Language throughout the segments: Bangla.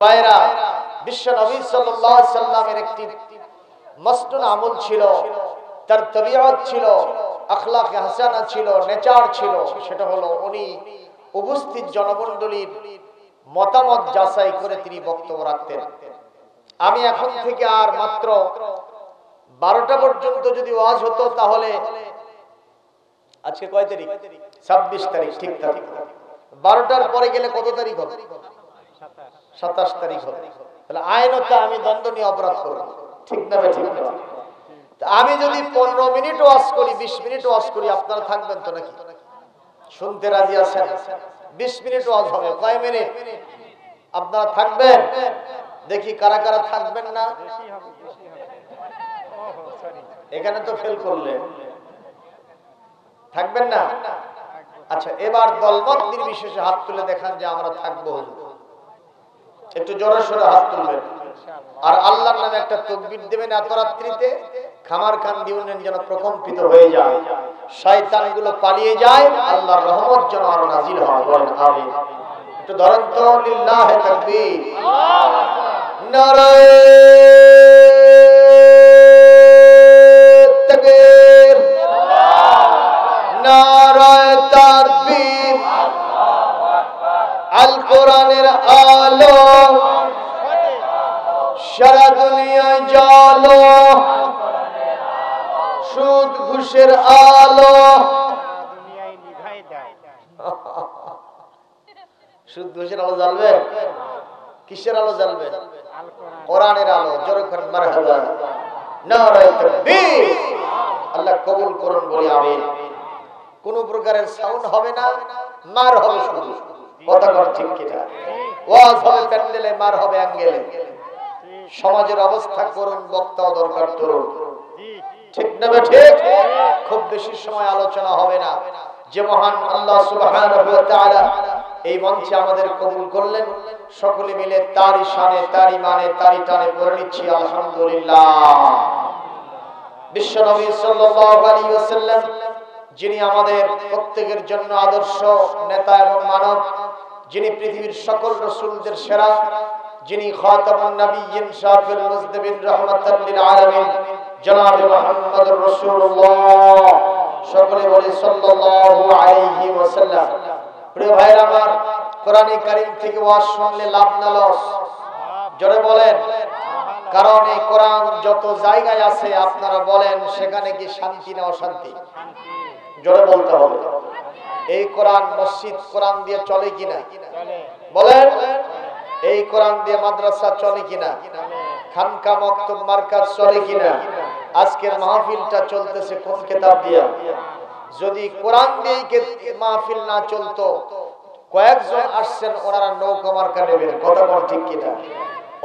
ভাইরা, বিশ্ব নবী সাল্লাল্লাহু আলাইহি সাল্লামের একটি মসনুন আমল ছিল, তার তবিয়ত ছিল, আখলাকে হাসানা ছিল, নেচার ছিল। সেটা হলো উনি উপস্থিত জনমণ্ডলীর মতামত যাচাই করে তিনি বক্তব্য রাখতেন। আমি এখন থেকে আর মাত্র 12টা পর্যন্ত যদি ওয়াজ হতো, তাহলে আজকে কয় তারিখ? 26 তারিখ, ঠিক থাকে। 12টার পরে গেলে কত তারিখ হবে? 27 তারিখ হবে। তাহলে আইনত আমি দণ্ডনীয় অপরাধ করব, ঠিক না? ঠিক না? আমি যদি 15 মিনিট ওয়াজ করি, 20 মিনিট ওয়াজ করি, আপনারা থাকবেন তো নাকি? শুনতে রাজি আছেন? 20 মিনিট ওয়াজ হবে, কয় মিনিট? আপনারা থাকবেন? দেখি কারা কারা থাকবেন না। এখানে তো ফেল করলেন, থাকবেন না? আচ্ছা, এবার দলমত নির্বিশেষে হাত তুলে দেখান যে আমরা থাকবো। একটু জোরে সোরে হাত তুলবেন আর আল্লাহর নামে একটা তাকবীর দেবেন। এত রাত্রিতে খামার কান্দি উন্নয়ন যেন প্রকম্পিত হয়ে যায়, শয়তানগুলো পালিয়ে যায়, আল্লাহর রহমত যেন আরো নাজিল হয়। বলেন আমিন। একটু ধরেন তো, লিল্লাহি তাকবীর, নারায়ে তাকবীর, নারায়ে তাকবীর। আল কোরআনের আলো সারা দুনিয়ায় জ্বালো, সুদ ঘুষের আলো দুনিয়ায় নিভাই দাও। সুদ ঘুষের আলো জ্বালবে? কিসের আলো জ্বালবে? কোরআনের আলো। জোরে করেন মারহাবা, নারায়ে তাকবীর। আল্লাহ কবুল করুন, বলি আমিন। কোন প্রকারের সাউন্ড হবে না, মার হবে শুধু। কথা বল ঠিক কিনা? ওয়াজ হবে প্যান্ডেলে, মার হবে অ্যাঙ্গেলে। সমাজের অবস্থা করুন, বক্তাও দরকার তরুণ, ঠিক না? ঠিক। খুব বেশি সময় আলোচনা হবে না। যে মহান আল্লাহ সুবহানাহু ওয়া তাআলা এই মঞ্চে আমাদের কবুল করলেন, সকলে মিলে তারই শানে, তারই মানে, তারই টানে পড়ে নিচ্ছি আলহামদুলিল্লাহ। বিশ্ব নবী সাল্লাল্লাহু আলাইহি ওয়াসাল্লাম, যিনি আমাদের প্রত্যেকের জন্য আদর্শ নেতা এবং মানব, যিনি পৃথিবীর সকল রাসূলদের সেরা, যিনি খাতামুন নবিয়্যিন শাফিউল মুজনিবিন রাহমাতাল লিল আলামিন, জনাব মুহাম্মদুর রাসূলুল্লাহ। সকলে বলি সাল্লাল্লাহু আলাইহি ওয়াসাল্লাম। প্রিয় ভাইরা আমার, কোরআনে কারীম থেকে ওয়াজ শুনলে লাভ না লস? জোরে বলেন। কারণ এই কোরআন যত জায়গায় আছে, আপনারা বলেন সেখানে কি শান্তি না অশান্তি? জোরে বলতে হবে। এই কোরআন মসজিদ কোরআন দিয়ে চলে কিনা? বলেন। এই কোরআন দিয়ে মাদ্রাসা চলে কিনা? খানকা মক্তব মার্কাজ চলে কিনা? আজকের মাহফিলটা চলতেছে কোন কিতাব দিয়া? যদি কোরআন দিয়ে মাহফিল না চলতো, কয়েকজন আসছেন, ওনারা নৌকা মার্কা নেবেন। কথা বল ঠিক কিনা?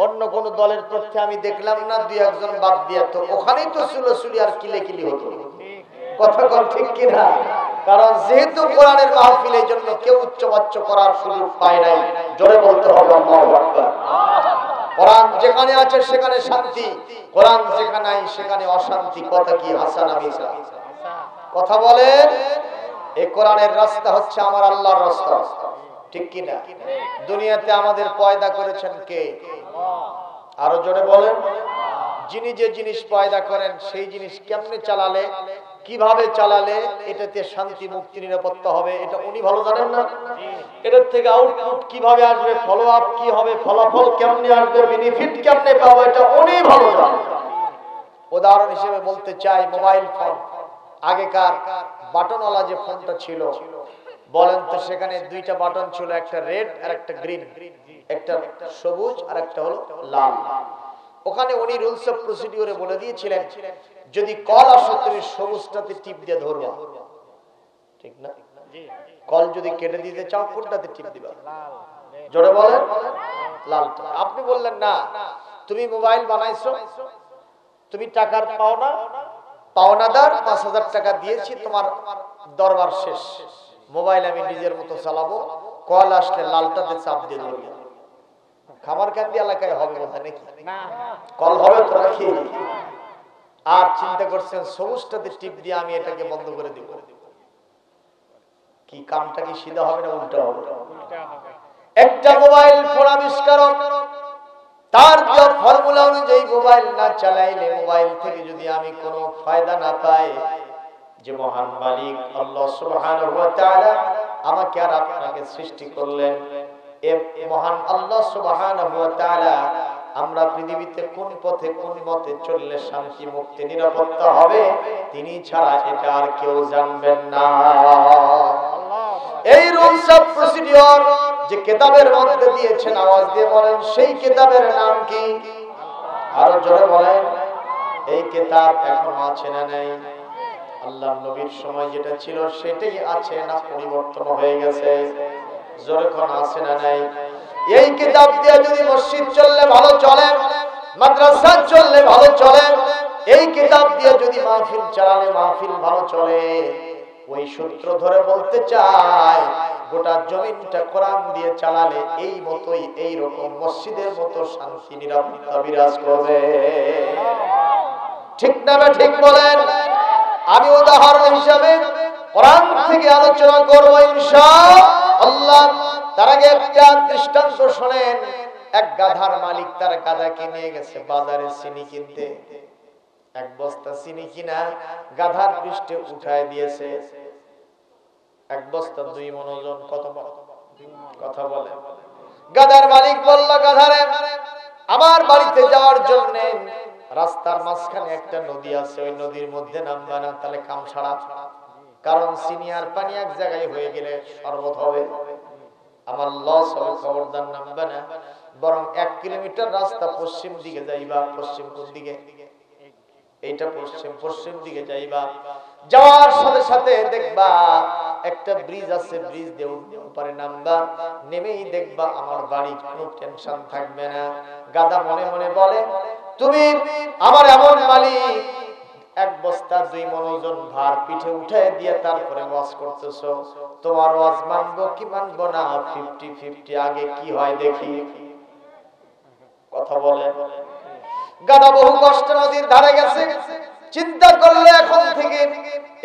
অন্য কোন দলের তথ্যে আমি দেখলাম না, দুই একজন বাদ দিয়া, তো ওখানেই তো চুলোচুলি আর কিলে হতো। কথা বল ঠিক কিনা? কারণ যেহেতু কোরআনের মাহফিল, এই জন্য কেউ উচ্চবাচ্য করার সুযোগ পায় নাই। জোরে বলতে হবে আল্লাহু আকবার। কোরআন যেখানে আছে সেখানে শান্তি, কোরআন যেখানে নাই সেখানে অশান্তি। কথা কি হাসান আমিসা? কথা বলেন। এই কোরআনের রাস্তা হচ্ছে আমার আল্লাহর রাস্তা, ঠিক কি না? দুনিয়াতে আমাদের পয়দা করেছেন কে? আরো জোরে বলেন। যিনি যে জিনিস পয়দা করেন, সেই জিনিস কেমনে চালালে, কিভাবে চালালে এটাতে শান্তি, মুক্তি, নিরাপত্তা হবে, এটা উনি ভালো জানেন না? এটার থেকে আউটপুট কিভাবে আসবে, ফলো আপ কি হবে, ফলাফল কেমনে আসবে, বেনিফিট কেমনে পাবো, এটা উনি ভালো জানেন। উদাহরণ হিসেবে বলতে চাই, মোবাইল ফোন। আগেকার বাটনওয়ালা যে ফোনটা ছিল, বলেন তো, সেখানে দুইটা বাটন ছিল, একটা রেড আর একটা গ্রিন, একটা সবুজ আর একটা হলো লাল। ওখানে উনি রুলস অফ প্রসিডিউরে বলে দিয়েছিলেন, যদি কল আসে তুমি সবুজটাতে টিপ দিয়ে ধরবা, ঠিক না? কল যদি কেটে দিতে চাও, কোনটাতে টিপ দিবা? জোরে বলেন। লালটা। আপনি বললেন না, তুমি মোবাইল বানাইছো, তুমি টাকার পাওনাদার, 5,000 টাকা দিয়েছি, তোমার দরবার শেষ, মোবাইল আমি নিজের মতো চালাবো, কল আসলে লালটাতে চাপ দিয়ে ধরবো। খামারকান্দি এলাকায় হবে বোধহয় নাকি? কল হবে তো নাকি? আর চিন্তা করছেন সবুজটাতে টিপ দিয়ে আমি এটাকে বন্ধ করে দিব, কি কামটা কি সিধা হবে না উল্টা হবে? একটা মোবাইল ফোন আবিষ্কারক তার যে ফর্মুলা অনুযায়ী মোবাইল না চালাইলে, মোবাইল থেকে যদি আমি কোনো ফায়দা না পাই, যে মহান মালিক আল্লাহ সুবহানাহু ওয়া তাআলা আমাকে আর আপনাকে সৃষ্টি করলেন, এই মহান আল্লাহ সুবহানাহু ওয়া তাআলা আমরা পৃথিবীতে কোন পথে কোন মতে চললে শান্তি মুক্তি নিরাপত্তা হবে, তিনি ছাড়া এটা আর কেউ জানবেন না। এই রুলস অফ প্রসিডিওর যে কিতাবের মধ্যে দিয়েছেন, আওয়াজ দিয়ে বলেন সেই কিতাবের নাম কি? আরো জোরে বলেন। এই কিতাব এখন আছে না নাই? আল্লাহর নবীর সময় যেটা ছিল সেটাই আছে না পরিবর্তন হয়ে গেছে? জোরে কোন আছে না নাই? এই কিতাব দিয়ে যদি মসজিদ চললে ভালো চলে, মাদ্রাসা চললে ভালো চলে, এই কিতাব দিয়ে যদি মাহফিল চালালে মাহফিল ভালো চলে, ওই সূত্র ধরে বলতে চাই গোটা জমিনটা কোরআন দিয়ে চালালে এই মতোই এই রকম মসজিদের মতো শান্তি নিরাপত্তা বিরাজ করবে। ঠিক না? ঠিক বলেন। আমি উদাহরণ হিসাবে কোরআন থেকে আলোচনা করব ইনশাআল্লাহ। তার আগে একটা দৃষ্টান্ত শুনেন। এক গাধার মালিক তার গাধাকে নিয়ে গেছে বাজারে চিনি কিনতে। এক বস্তা চিনি কিনা গাধার পৃষ্ঠে উঠায় দিয়েছে। এক বস্তা 2 মণ ওজন। কত কথা বলে? গাধার মালিক বলল, গাধারে আমার বাড়িতে যাওয়ার জন্য রাস্তার মাঝখানে একটা নদী আছে, ওই নদীর মধ্যে নামবা না, তাহলে কাম ছাড়া। কারণ চিনি আর পানি এক জায়গায় হয়ে গেলে শরবত হবে, আমার লস হবে, খবরদার নামবা না। বরং 1 কিলোমিটার রাস্তা পশ্চিম দিকে যাইবা। পশ্চিম কোন দিকে? এইটা পশ্চিম। পশ্চিম দিকে যাইবা, যাওয়ার সাথে সাথে দেখবা একটা ব্রিজ আছে, ব্রিজ দিয়ে উপরে নামবা, নেমেই দেখবা আমার বাড়ি, কোনো টেনশন থাকবে না। গাধা মনে মনে বলে, তুমি আমার এমন মালিক, 1 বস্তা 2 মণ ওজন ভার পিঠে উঠে দিয়ে তারপরে ওয়াজ করতেছো, তোমার ওয়াজ মানবো কি মানবো না 50-50, আগে কি হয় দেখি। কথা বলে। গাধা বহু কষ্টে নদীর ধারে গেছে, চিন্তা করলে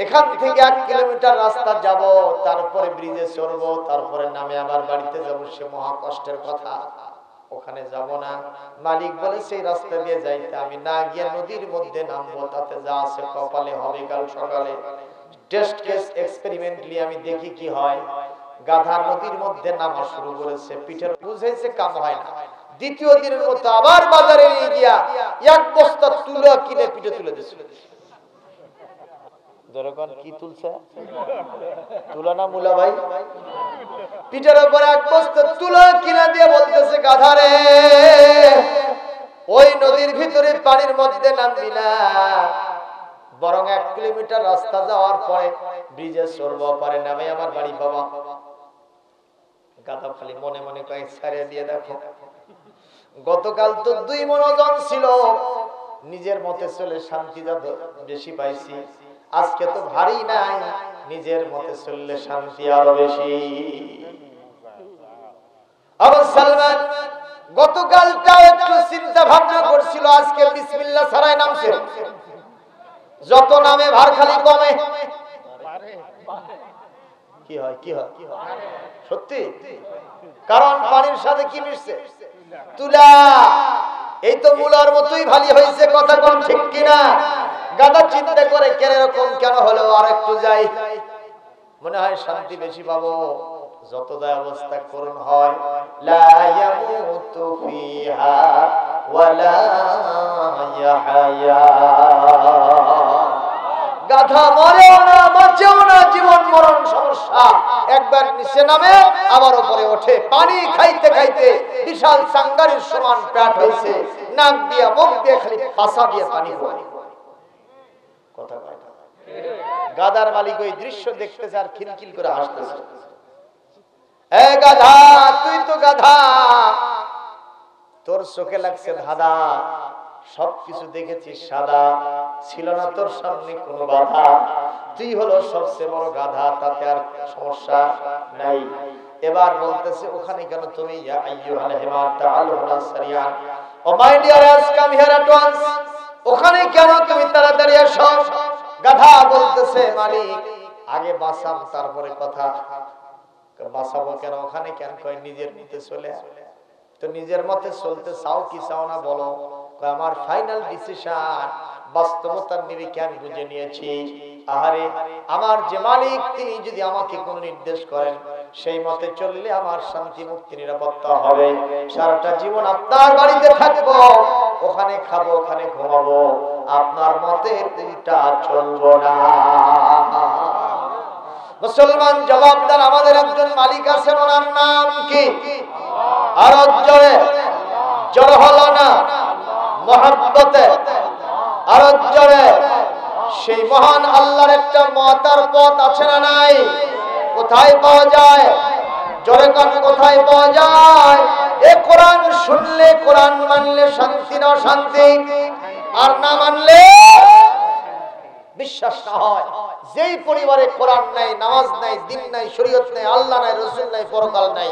এখান থেকে 1 কিলোমিটার রাস্তা যাব, তারপরে ব্রিজে চড়বো, তারপরে নামে আবার বাড়িতে যাব, সে মহা কষ্টের কথা, ওখানে যাব না। মালিক বলে সেই রাস্তা দিয়ে যাইতে, আমি না গিয়ে নদীর মধ্যে নামবো, তাতে যা আছে কপালে হবে কাল সকালে। টেস্ট কেস এক্সপেরিমেন্টলি আমি দেখি কি হয়। গাধা নদীর মধ্যে নামা শুরু করেছে, পিঠের বুঝাইছে কাম হয় না। দ্বিতীয় দিনের মতো আবার বাজারে নিয়ে গিয়া 1 বস্তা তুলা কিনে পিঠে তুলে দিয়েছিল। দরকার কি তুলছে? তুলা না মুলা ভাই? পিঠের উপর 1 বস্তা তুলা কিনে দিয়ে বলতেছে, গাধারে ওই নদীর ভিতরে পানির মধ্যে নামবি না, বরং 1 কিলোমিটার রাস্তা যাওয়ার পরে ব্রিজে চড়বো, পারে নামে আমার বাড়ি বাবা। গাধা খালি মনে মনে কয়েক ছাড়িয়ে দিয়ে দেখো, গতকাল তো 2 মণ ওজন ছিল, নিজের মতে চলে শান্তি যত বেশি পাইছি, আজকে তো ভারী নাই, নিজের মতে চললে শান্তি আরো বেশি। আবু সালমান গতকালটাও একটু চিন্তা ভাবনা করছিল, আজকে বিসমিল্লাহ ছাড়াই নামছে। যত নামে ভার খালি কমে। কি হয়? কি হয়? সত্যি? কারণ পানির সাথে কি মিশছে? তুলা। এই তো মুলার মতোই ভারী হয়েছে, কথা কোন ঠিক কিনা? গাধা চিন্তা করে কেরকম কেন হলো, আর একটু যাই, মনে হয় শান্তি বেশি পাবো। যত দায় অবস্থা করুন হয়, লা ইয়ামুতু ফিহা ওয়ালা ইয়াহয়া। গাধা মরেও না বাঁচেও না, জীবন মরণ সমস্যা। একবার নিচে নামে আবার উপরে ওঠে, পানি খাইতে খাইতে বিশাল সাঙ্গারের সমান পেট হয়েছে, নাক দিয়ে মুখ দিয়ে খালি ফাঁসা দিয়ে পানি পড়ে। কথা কয় না? গাধার মালিক ওই দৃশ্য দেখতেছে আর খিলখিল করে হাসতেছে। এ গাধা, তুই তো গাধা, তোর চোখে লাগছে ধাঁধা, সবকিছু দেখেছিস সাদা, ছিল না তোর সামনে কোনো বাধা, তুই হলো সবচেয়ে বড় গাধা, তাতে আর সমস্যা নাই। এবার বলতেছে, ওখানে কেন তুমি? ইয়া আইয়ুহাল হিমার তাআলুনা সারিয়ান, O my dear ass come here at once, ওখানে কেন তুমি তাড়াতাড়ি আসো। গাধা বলতেছে, মালিক আগে বাঁচাম তারপরে কথা। বাঁচাবো কেন? ওখানে কেন? কয় নিজের নিতে চলে। তো তো নিজের মতে চলতে চাও কি চাও না বলো? আমার ফাইনাল ডিসিশন বাস্তবতার নিরিখে আমি বুঝে নিয়েছি, আহারে আমার যে মালিক তিনি যদি আমাকে কোনো নির্দেশ করেন সেই মতে চললে আমার শান্তি মুক্তি নিরাপত্তা হবে। সারাটা জীবন আপনার বাড়িতে থাকবো, ওখানে খাবো, ওখানে ঘুমাবো, আপনার মতে উল্টা চলবো না। মুসলমান জবাবদার, আমাদের একজন মালিক আছেন, ওনার নাম কি? আরো জোরে, জোর হলো না, মহব্বতে আরো জোরে। সেই মহান আল্লাহর একটা মতার পথ আছে না নাই? কোথায় পাওয়া যায়? জোরে কান, কোথায় পাওয়া যায়? এ কোরআন শুনলে, কোরআন মানলে শান্তি না শান্তি, আর না মানলে বিশ্বাস না হয়। যেই পরিবারে কোরআন নাই, নামাজ নাই, দিন নাই, শরীয়ত নাই, আল্লাহ নাই, রাসূল নাই, পরকাল নাই,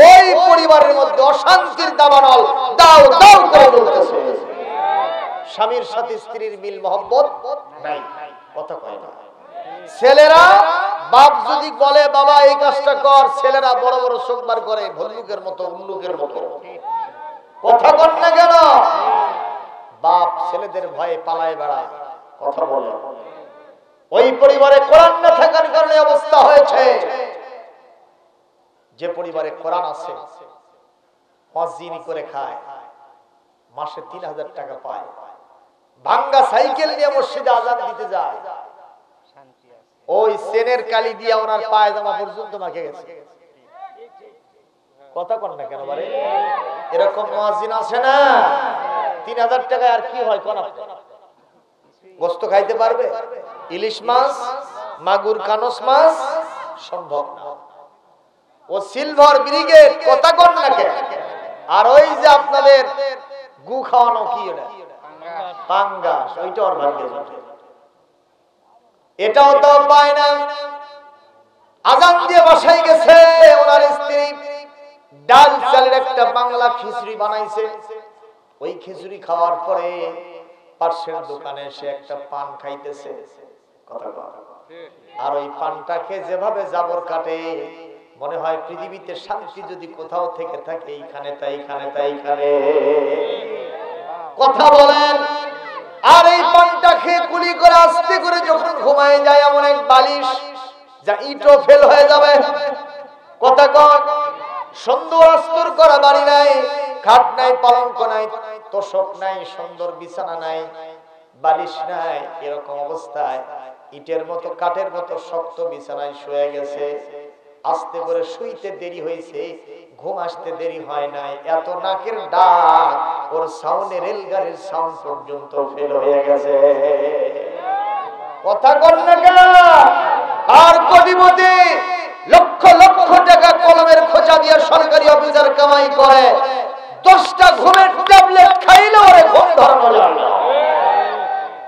ওই পরিবারের মধ্যে অশান্তির দাবানল দাও দাও করে জ্বলতেছে। স্বামীর সাথে স্ত্রীর মিল মহব্বত নাই, কথা কয় না। ছেলেরা বাপ যদি বলে বাবা এই কাজটা কর, ছেলেরা বড় বড় চোখ বার করে, ভল্লুকের মতো, উল্লুকের মতো। কথা কন না কেন? বাপ ছেলেদের ভয়ে পালায় বেড়ায়, কথা বলে। ওই পরিবারে কোরআন না থাকার কারণে অবস্থা হয়েছে। যে পরিবারে কোরআন আছে, মসজিদ করে খায়, মাসে 3000 টাকা পায়, ভাঙ্গা সাইকেল নিয়ে মসজিদে আজান দিতে যায়, ওই সেনের কালি দিয়ে ওনার পায়জামা পর্যন্ত মাখে গেছে। কথা কন না কেন? বারে এরকম মুয়াজ্জিন আছে না? 3000 টাকায় আর কি হয়? কোন গোস্ত খাইতে পারবে? ইলিশ মাছ, মাগুর, কানস মাছ সম্ভব না। ও সিলভার ব্রিগেড, কথা কন না কেন? আর ওই যে আপনাদের গু খাওয়ানো কি, ওটা পাঙ্গাস, ওইটা ওর ভাগ্যে জোটে, এটাও তো পায় না। আজান দিয়ে বাসায় গেছে, ওনার স্ত্রী ডাল চালের একটা বাংলা খিচুড়ি বানাইছে। ওই খিচুড়ি খাওয়ার পরে পাশের দোকানে এসে একটা পান খাইতেছে, কথা বল। আর ওই পানটা খেয়ে যেভাবে জাবর কাটে, মনে হয় পৃথিবীতে শান্তি যদি কোথাও থেকে থাকে এইখানে তাই, এইখানে তাই, এইখানে। কথা বলেন। আর এই পানটা খেয়ে কুলি করে আস্তে করে যখন ঘুমায় যায়, এমন এক বালিশ যা ইটও ফেল হয়ে যাবে। কথা কন। সুন্দর আস্তর করা বাড়ি নাই, খাট নাই, পালঙ্ক নাই, তোষক নাই, সুন্দর বিছানা নাই, বালিশ নাই, এরকম অবস্থায় ইটের মতো, কাঠের মতো শক্ত বিছানায় শুয়ে গেছে। আস্তে করে শুইতে দেরি হয়েছে, ঘুম আসতে দেরি হয় নাই, এত নাকের ডাক ওর সাউন্ডে রেলগাড়ির সাউন্ড পর্যন্ত ফেল হয়ে গেছে। কথা কন না কেন? আর কোটিপতি লক্ষ লক্ষ টাকা কলমের খোঁচা দিয়ে সরকারি অফিসার কামাই করে, 10টা ঘুমের ট্যাবলেট খাইলে ওরে ঘুম ধরানো যায় না।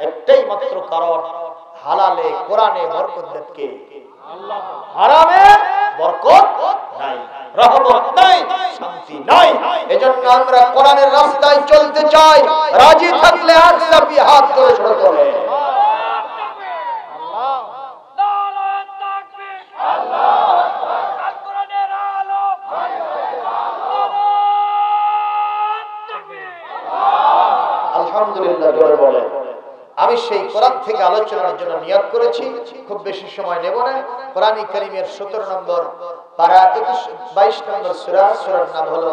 একটাই মাত্র কারণ, হালালে কোরআনে বরকত দেখে, হারামে বরকত নাই, রহমত নাই, শান্তি নাই। এজন্য আমরা কোরআনের রাস্তায় চলতে চাই। রাজি থাকলে হাত চাপিয়ে হাত ধরে ছোট করে আলহামদুলিল্লাহ জোরে বলে। আমি সেই কোরআন থেকে আলোচনার জন্য নিয়ত করেছি, খুব বেশি সময় নেব না। কোরআন কারীমের 17 নম্বর পারা 22 নম্বর সূরা, সূরার নাম হলো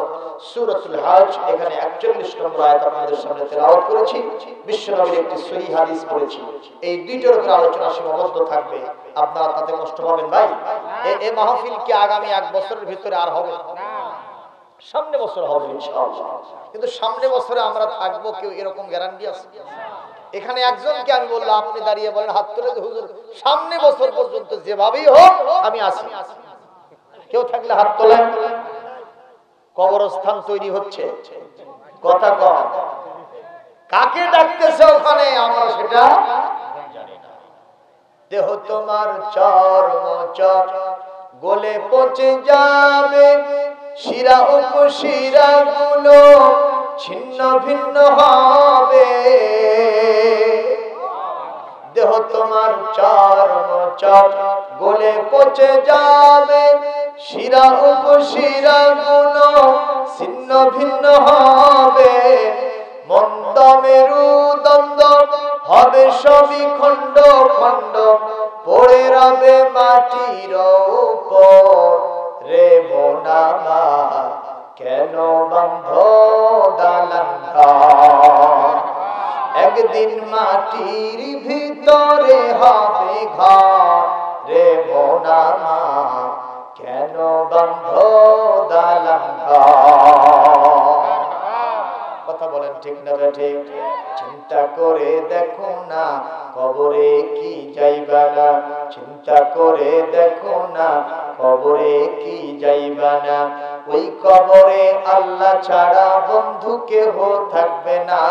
সূরাতুল হজ। এখানে 41 নম্বর আয়াত আপনাদের সামনে তেলাওয়াত করেছি। বিশ্বনবীর একটি সহিহ হাদিস পড়েছি। এই দুইটার উপর আলোচনা সীমাবদ্ধ থাকবে, আপনারা তাতে কষ্ট পাবেন ভাই। এই মাহফিল কি আগামী 1 বছরের ভিতরে আর হবে না? সামনে বছর হবে ইনশাআল্লাহ। কিন্তু সামনে বছরে আমরা থাকবো, কেউ এরকম গ্যারান্টি আছে? এখানে একজনকে আমি বললাম, আপনি দাঁড়িয়ে বলেন, হাত তুলে, হুজুর সামনে বছর পর্যন্ত যেভাবেই হোক আমি আছি। কেউ থাকলে হাত তোলেন। কবরস্থান তৈরি হচ্ছে, কথা কম। কাকে ডাকতেছে ওখানে আমরা সেটা জানি না। দেহ তোমার চর্ম চর গলে পচে যাবে, শিরা উপশিরা গুলো ছিন্ন ভিন্ন হবে। দেহ দেহ তোমার চর্ম চপ গলে পচে যাবে, শিরা উপশিরা গুলো ছিন্ন ভিন্ন হবে, মন্দ মেরুদণ্ড হবে সবই খণ্ড খণ্ড, পড়ে রবে মাটির উপর রে মন আমার, কেন বাঁধ দালান ঘর, একদিন মাটির ভিতরে হবে ঘর রে মন আমার, কেন বাঁধ দালান ঘর। কথা বলেন ঠিক না ঠিক? চিন্তা করে দেখো না কবরে কি যাইবা না, চিন্তা করে দেখো না কবরে কি যাইবা না, ওই কবরে আল্লাহ ছাড়া বন্ধু কেহ থাকবে না।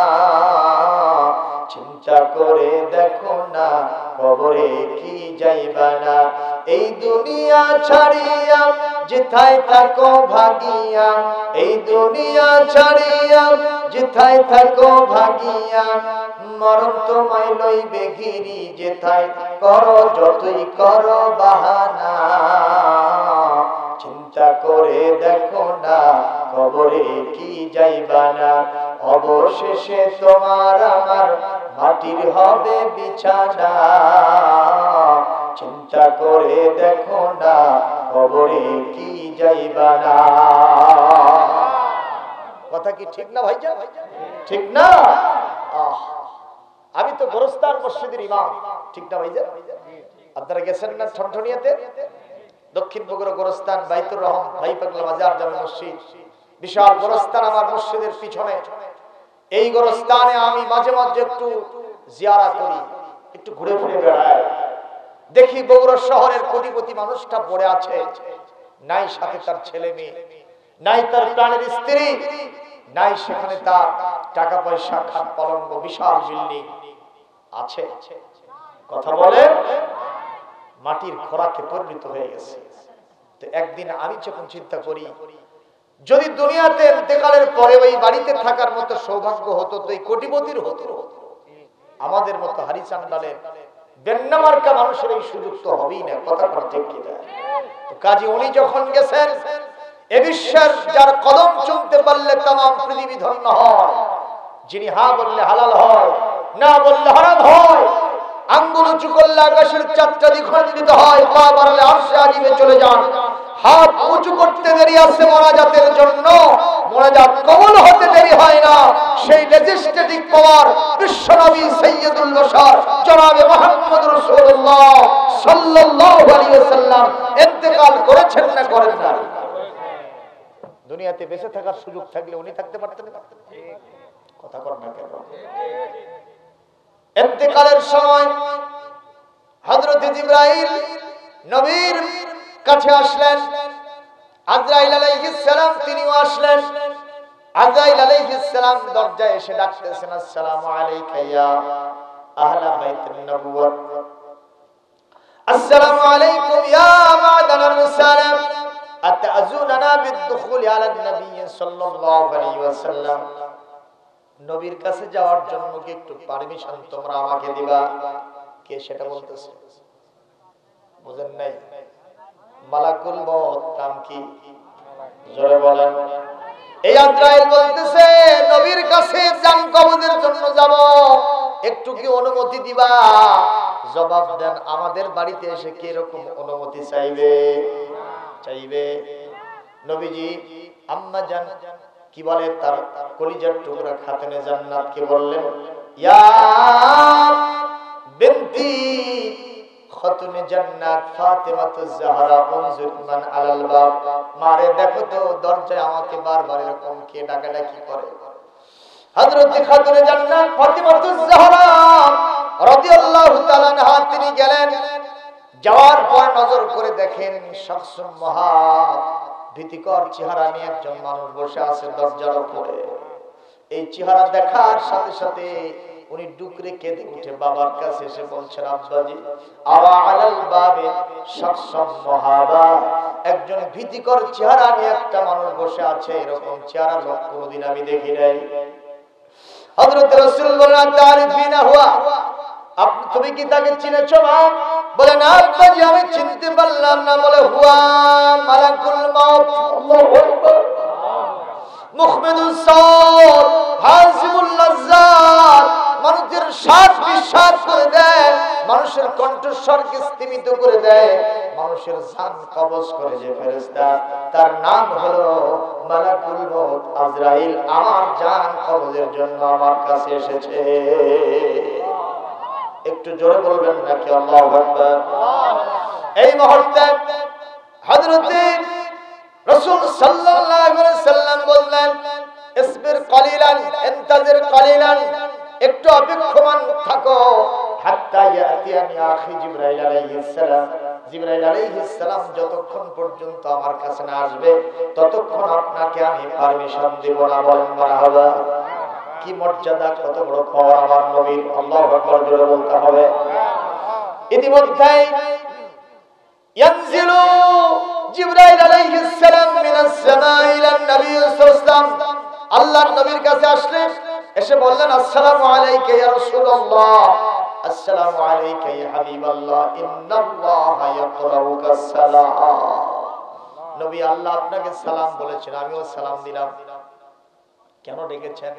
চিন্তা করে দেখো না কবরে কি যাইবা না, এই দুনিয়া ছাড়িয়া যেথায় থাকো ভাগিয়া, এই দুনিয়া ছাড়িয়া যেথায় থাকো ভাগিয়া, মরণ তোমায় লইবে ঘিরি, যেথায় করো যতই করো বাহানা। চিন্তা করে দেখো না কবরে কি যাইবা না, অবশেষে তোমার আমার মাটির হবে বিছানা। চিন্তা করে দেখো না কবরে কি যাইবা না। কথা কি ঠিক না ভাইজান? ঠিক না? আমি তো গোরস্তান মসজিদের ইমাম, ঠিক না ভাইজান? আপনারা গেছেন না ঠনঠনিয়াতে? দক্ষিণ বগুড়া গোরস্তান বাইতুর রহম ভাই পাগলা মাজার জামে মসজিদ, বিশাল গোরস্তান আমার মসজিদের পিছনে। এই গোরস্তানে আমি মাঝে মাঝে একটু জিয়ারা করি, একটু ঘুরে ফিরে বেড়াই, দেখি বগুড়া শহরের কোটিপতি মানুষটা পড়ে আছে, নাই সাথে তার ছেলে মেয়ে, নাই তার প্রাণের স্ত্রী, নাই সেখানে তার টাকা পয়সা খাট পালঙ্ক, বিশাল বিল্ডিং আছে। কথা বলে মাটির খোরাকে পরিণত হয়ে গেছে। তো একদিন আমি যখন চিন্তা করি, যদি দুনিয়াতে ইন্তেকালের পরে ওই বাড়িতে থাকার মতো সৌভাগ্য হতো তো এই কোটিপতির হতো, আমাদের মতো হারি চান্ডালের বেন্নামার্কা মানুষের এই সুযোগ তো হবেই না। কথা ঠিক কি না? কাজী উনি যখন গেছেন, এ বিশ্বের যার কদম চুমতে পারলে তামাম পৃথিবী ধন্য হয়, যিনি হা বললে হালাল হয়, না বললে হারাম হয়, আঙ্গুল উঁচু করলে আকাশের চারটা দ্বিখণ্ডিত হয়, পা বাড়ালে আরশে আজিমে চলে যান, হাত উঁচু করতে দেরি আছে মোনাজাতের জন্য, মোনাজাত কবুল হতে দেরি হয় না, সেই লেজিসলেটিভ পাওয়ার বিশ্বনবী সাইয়্যিদুল বাশার জনাবে মুহাম্মদ রাসূলুল্লাহ সাল্লাল্লাহু আলাইহি ওয়াসাল্লাম ইন্তেকাল করেছেন না করেন না? দুনিয়াতে বেঁচে থাকার সুযোগ থাকলে উনি থাকতে পারতেন না? কথা কর না কেন? ইন্তেকালের সময় হযরত জিবরাইল নবীর কাছে আসলেন, আজরাইল আলাইহিস সালাম তিনিও আসলেন। আজরাইল আলাইহিস সালাম দরজায় এসে ডাকতেছেন, আসসালামু আলাইকা ইয়া আহলা বাইতুন নবুওয়াত, আসসালামু আলাইকুম ইয়া মা'দানার রিসালাহ, আতা'যুনানা বিদ-দুখুল আলা নবী সাল্লাল্লাহু আলাইহি ওয়াসাল্লাম। নবীর কাছে যাওয়ার জন্য কি একটু পারমিশন তোমরা আমাকে দিবা? কে সেটা বলতেছে? বুঝেন নাই? মালাকুল মউত নাম কি? জোরে বলেন। এই আজরাইল বলতেছে নবীর কাছে জান কবজের জন্য যাব, একটু কি অনুমতি দিবা? জবাব দেন, আমাদের বাড়িতে এসে কি রকম অনুমতি চাইবে? চাইবে নবীজি আম্মা জান কি বলে তার কলিজার টুকরা খাতুনে জান্নাত কে বললেন, ইয়া বিনতি খাতুনে জান্নাত ফাতিমাতুজ জাহরা উনজুর মান আলাল বাব, মারে দেখো তো দরজায় আমাকে বারবার এরকম কে ডাকাডাকি করে। হযরত খাতুনে জান্নাত ফাতিমাতুজ জাহরা রাদিয়াল্লাহু তাআলা আনহা তিনি গেলেন, যাওয়ার পর নজর করে দেখেন শখসুম মহা ভীতিকর চেহারা নিয়ে একজন মানুষ বসে আছে দরজার উপরে। এই চেহারা দেখার সাথে সাথে উনি ডুকরে কেঁদে উঠে বাবার কাছে এসে বলছেন, আব্বাজি আওয়া আলাল বাবে শখসুম মহাবা, একজন ভীতিকর চেহারা নিয়ে একটা মানুষ বসে আছে, এরকম চেহারা লোক কোনোদিন আমি দেখি নাই। হযরত রাসূল বললেন, তারিফিনা হুয়া, তুমি কি তাকে চিনেছো মা? বলে না আব্বাজি আমি চিনতে পারলাম না। বলে হুয়া মালাকুল মাউত, আল্লাহু আকবার, মুখমিদুস সাওর, হাসিবুল লাজ্জাত, মানুষের শ্বাস নিঃশ্বাস করে দেয়, মানুষের কণ্ঠস্বরকে স্তিমিত করে দেয়, মানুষের জান কবজ করে যে ফেরেশতা, তার নাম হলো মালাকুল মউত আজরাইল। আমার জান কবজের জন্য আমার কাছে এসেছে। একটু জোরে বলবেন নাকি আল্লাহু আকবার? এই মুহূর্তে হযরত রাসূল সাল্লাল্লাহু আলাইহি সাল্লাম বললেন ইসবির কলিলান ইনতাজির কলিলান, একটু অপেক্ষমান থাকো, হাত্তা ইয়াতিয়ানি আখি জিবরাইল আলাইহিস সালাম। জিবরাইল আলাইহিস সালাম যতক্ষণ পর্যন্ত আমার কাছে না আসবে ততক্ষণ আপনাকে আমি পারমিশন দেব না। বলেন মারহাবা। কি মর্যাদা, কত বড় পাওয়ার আমার নবীর, আল্লাহু আকবার জোরে বলতে হবে। ইতিমধ্যে ইয়ানজিলু জিবরাইল আলাইহিস সালাম মিনাস সামাই ইলান নবী সাল্লাল্লাহু আলাইহি ওয়াসাল্লাম, আল্লাহর নবীর কাছে আসলেন, এসে বললেন আসসালামু আলাইকা ইয়া রাসূলুল্লাহ, আসসালামু আলাইকা ইয়া হাবিবাল্লাহ, ইন্নাল্লাহা ইয়াকরাউকা সালাম। নবী আল্লাহ আপনাকে সালাম বলেছেন, আমিও সালাম দিলাম। কেন ডেকেছেন?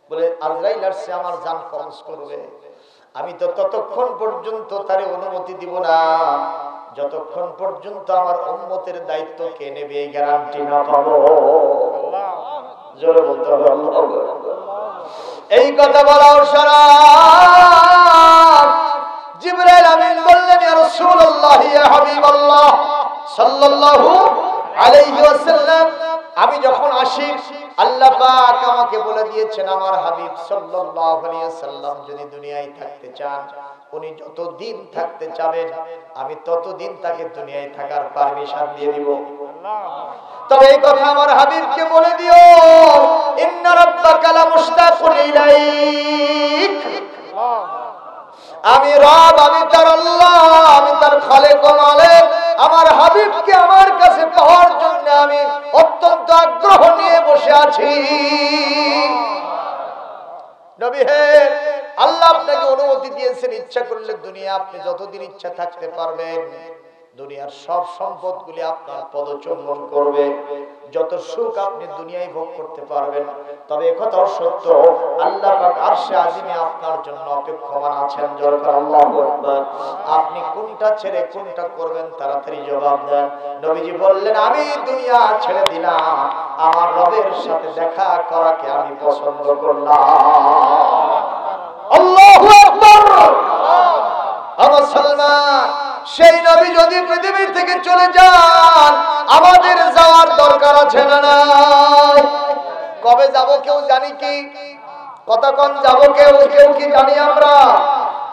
বলে আজরাইল আসছে আমার জান কবজ করবে, আমি তো ততক্ষণ পর্যন্ত তারে অনুমতি দিব না যতক্ষণ পর্যন্ত আমার উম্মতের দায়িত্ব কে নেবে এই গ্যারান্টি না পাবো। জোরে বলতে হবে আল্লাহু আকবার। এই কথা বলার শরফ জিবরাইল আমিন বললেন ইয়া রাসূলুল্লাহ ইয়া হাবিবাল্লাহ সাল্লাল্লাহু আলাইহি ওয়াসাল্লাম, আমি যখন আসি আল্লাহ পাক আমাকে বলে দিয়েছেন আমার হাবিব সাল্লাল্লাহু আলাইহি ওয়াসাল্লাম যদি দুনিয়ায় থাকতে চান, উনি যতদিন থাকতে চাবেন আমি ততদিন তাকে দুনিয়ায় থাকার পারমিশন দিয়ে দিব। তবে এই কথা আমার হাবিবকে বলে দিও, ইন্না রাব্বাকা লামুশতাকুন ইলাইক, আমি রব, আমি তার আল্লাহ, আমি তার খালেক ও মালিক। আমার হাবিবকে আমার কাছে পাওয়ার জন্য আমি অত্যন্ত আগ্রহ নিয়ে বসে আছি। নবী হে, আল্লাহ আপনাকে অনুমতি দিয়েছেন, ইচ্ছা করলে দুনিয়া আপনি যতদিন ইচ্ছা থাকতে পারবেন, দুনিয়ার সব সম্পদগুলি আপনার পদচুম্বন করবে, যত সুখ আপনি দুনিয়ায় ভোগ করতে পারবেন। তবে একথাও সত্য, আল্লাহ পাক আরশে আজিমে আপনার জন্য অপেক্ষমান আছেন। জোরে করে আল্লাহু আকবার। আপনি কোনটা ছেড়ে কোনটা করবেন তাড়াতাড়ি জবাব দেন। নবীজি বললেন আমি দুনিয়া ছেড়ে দিলাম, আমার রবের সাথে দেখা করাকে আমি পছন্দ করলাম। আল্লাহু আকবার। আমার সালমান, সেই নবী যদি পৃথিবী থেকে চলে যান আমাদের যাওয়ার দরকার আছে না নাই? কবে যাব কেউ জানি কি? কতক্ষণ যাব কেউ কি জানি আমরা?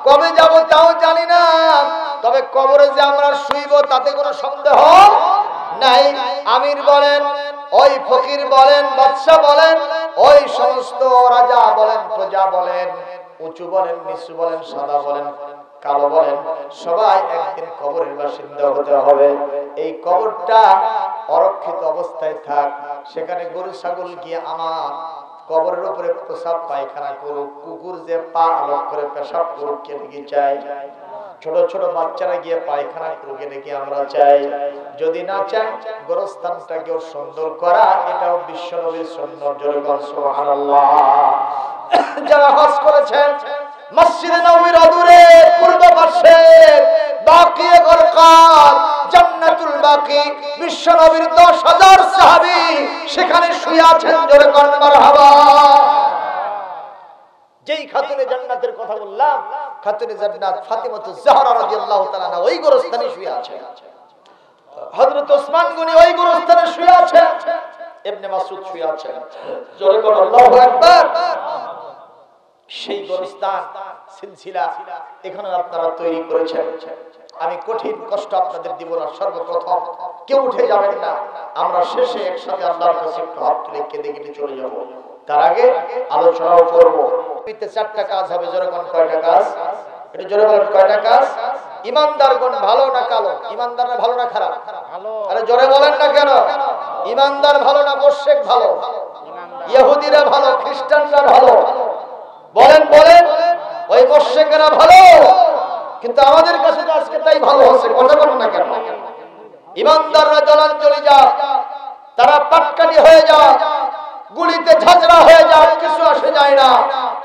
কবে যাব তাও জানি না। তবে কবরে যে আমরা শুইব তাতে কোনো সন্দেহ নাই। আমির বলেন, ওই ফকির বলেন, বাদশা বলেন, ওই সমস্ত রাজা বলেন, প্রজা বলেন, উঁচু বলেন, নিচু বলেন, সাদা বলেন, কালো বলেন, সবাই একদিন কবরের বাসিন্দা হতে হবে। এই কবরটা অরক্ষিত অবস্থায় থাক, সেখানে গরু ছাগল গিয়ে আমার কবরের উপরে প্রসাব পায়খানা করুক, কুকুর যে পা আলোক করে পেশাব করুক, কে নাকি চাই? ছোট ছোট বাচ্চারা গিয়ে পায়খানা করুক, নাকি আমরা চাই? যদি না চাই, গোরস্থানটাকেও সুন্দর করা, এটাও বিশ্ব নবীর সুন্নাত। জোরে বল সুবহানাল্লাহ। যারা হজ করেছেন মসজিদে নববীর অদূরে পূর্ব পাশে বাকিয়ে গরকাত জান্নাতুল বাকি, বিশ্ব নবীর 10,000 সাহাবী সেখানে শুয়ে আছেন। জোরে করেন মারহাবা। যেই খাতুনে জান্নাতের কথা বললাম, খাতুনে জান্নাত ফাতিমাতুজ জাহরা রাদিয়াল্লাহু তাআলা আনহা ওই গোরস্থানে শুয়ে আছেন। হযরত ওসমান গনি ওই গোরস্থানে শুয়ে আছেন। ইবনে মাসউদ শুয়ে আছেন। জোরে করেন আল্লাহু আকবার। সেই গোরস্থান সিলসিলা এখানে আপনারা তৈরি করেছেন। আমি কঠিন কষ্ট আপনাদের দিব না। সর্বপ্রথম কেউ উঠে যাবেন না, আমরা শেষে একসাথে আল্লাহর কাছে একটু হাত তুলে কেঁদে কেটে চলে যাব। তার আগে আলোচনাও করব। এতে 4টা কাজ হবে। জোরে কোন কয়টা কাজ? এটা জোরে বলেন কয়টা কাজ? ইমানদারগণ ভালো না কালো? ইমানদাররা ভালো না খারাপ? ভালো। আরে জোরে বলেন না কেন? ইমানদার ভালো না মুশরিক ভালো? ইহুদিরা ভালো, খ্রিস্টানরা ভালো? বলেন বলেন। ওই মোশরিকেরা ভালো, কিন্তু আমাদের কাছে তো আজকে তাই ভালো হচ্ছে। কথা বলেন না কেন? ইমানদাররা জলাঞ্জলি যা, তারা পাটকানি হয়ে যা, গুলিতে ঝাঁঝরা হয়ে যা, কিছু আসে যায় না,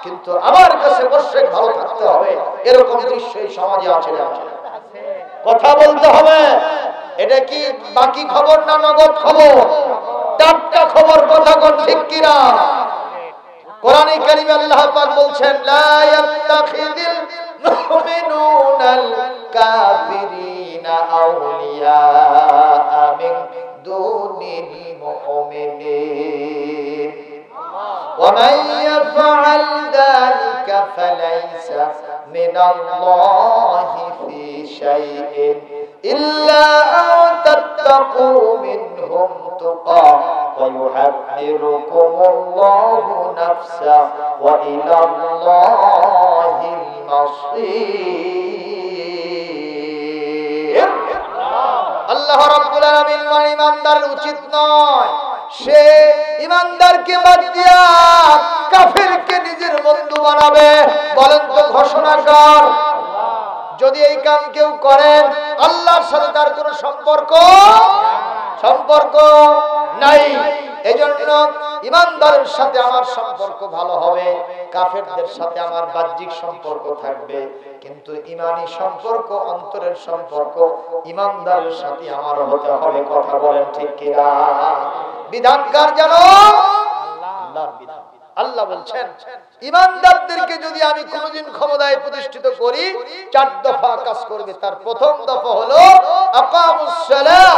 কিন্তু আমার কাছে মোশরিক ভালো থাকতে হবে, এরকম দৃশ্য এই সমাজে আছে। কথা বলতে হবে। এটা কি বাকি খবর না নগদ খবর? টাটকা খবর। কথা কোন ঠিক কিনা? কোরআনে কারীমে আল্লাহ পাক বলছেন, লা ইয়াত্তাখিযুল মুমিনুনাল কাফিরিনা আউলিয়া মিন দুনিল মুমিনিন ওয়া মান ইয়াফআল যালিকা ফালাইসা মিনাল্লাহি ফি শাইইন ইল্লা আন তাত্তাকু মিনহুম তুকা ওয়া ইউহাযিরুকুমুল্লাহু নাফসা ওয়া ইলাল্লাহিল মাসীর। আল্লাহ রাব্বুল আলামিন মানে ইমানদার উচিত নয় সে ইমানদারকে বাদ দিয়া কাফেরকে নিজের বন্ধু বানাবে। বলেন তো ঘোষণা কর, যদি এই কাম কেউ করেন আল্লাহর সাথে তার কোনো সম্পর্ক নাই। এজন্য ইমানদারের সাথে আমার সম্পর্ক ভালো হবে, কাফেরদের সাথে আমার বাহ্যিক সম্পর্ক থাকবে, কিন্তু ঈমানি সম্পর্ক, অন্তরের সম্পর্ক ইমানদারের সাথে আমার হতে হবে। কথা বলেন ঠিক কিনা? বিধানকার জানো আল্লাহর বিধান। আল্লাহ বলছেন ইমানদারদেরকে যদি আমি কোনদিন ক্ষমতায় প্রতিষ্ঠিত করি, 4 দফা কাজ করবে। তার প্রথম দফা হলো আকামুস সালাহ,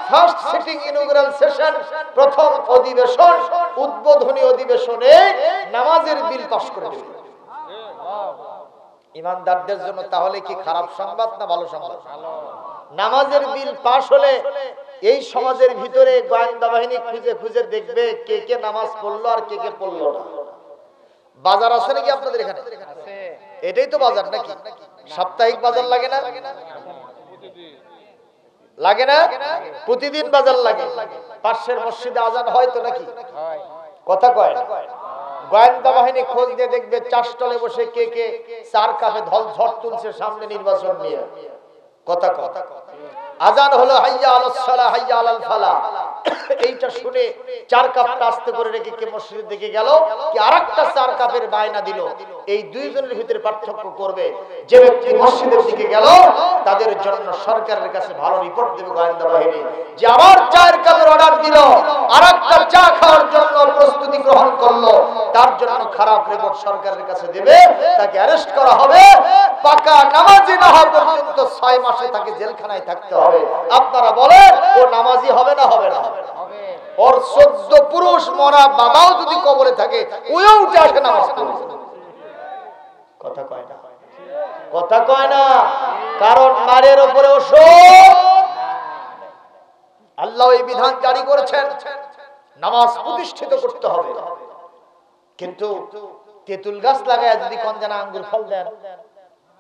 ফার্স্ট সিটিং ইনঅগ্রাল সেশন, প্রথম অধিবেশন, উদ্বোধনী অধিবেশনে নামাজের বিল পাস করে দেবে ইমানদারদের জন্য। তাহলে কি খারাপ সংবাদ না ভালো সংবাদ? নামাজের বিল পাস হলে এই সমাজের ভিতরে গোয়েন্দা বাহিনী খুঁজে খুঁজে দেখবে কে কে নামাজ পড়লো আর কে কে পড়লো না। বাজার আছে নাকি আপনাদের এখানে? এটাই তো বাজার নাকি? সাপ্তাহিক বাজার লাগে না? লাগে না? প্রতিদিন বাজার লাগে। পাশের মসজিদে আজান হয় তো নাকি? কথা কয় না? গোয়েন্দা বাহিনী খোঁজ দিয়ে দেখবে চাষতলে বসে কে কে 4 কাপে ঝড় তুলছে সামনে নির্বাচন নিয়ে। কথা কথা আজান হলো হাইয়া আলাস সালাহ হাইয়া আলাল ফালাহ, এইটা শুনে 4 কাপটা আস্তে করে রেখে কে মসজিদের দিকে গেল, কি আরেকটা 4 কাপের বায়না দিল। এই দুইজনের ভিতরে পার্থক্য করবে। যে ব্যক্তি মসজিদের দিকে গেল তাদের জন্য সরকারের কাছে ভালো রিপোর্ট দেবে গোয়েন্দা বাহিনী, যে আবার 4 কাপের অর্ডার দিল, আরেকটা চা খাওয়ার জন্য প্রস্তুতি গ্রহণ করলো, তার জন্য খারাপ রিপোর্ট সরকারের কাছে দেবে, তাকে অ্যারেস্ট করা হবে, পাকা নামাজি না হওয়া পর্যন্ত 6 মাসে তাকে জেলখানায় থাকতে হবে। আপনারা বলেন ও নামাজি হবে না হবে না? ওর 14 পুরুষ মরা বাবাও যদি কবরে থাকে ওও উঠে আসে নামাজ পড়ে। কথা কয় না? কথা কয় না? কারণ মারের উপরে ওষুধ। আল্লাহ এই বিধান জারি করেছেন, নামাজ প্রতিষ্ঠিত করতে হবে। কিন্তু তেঁতুল গাছ লাগায় যদি কোন জানা আঙ্গুর ফল দেন,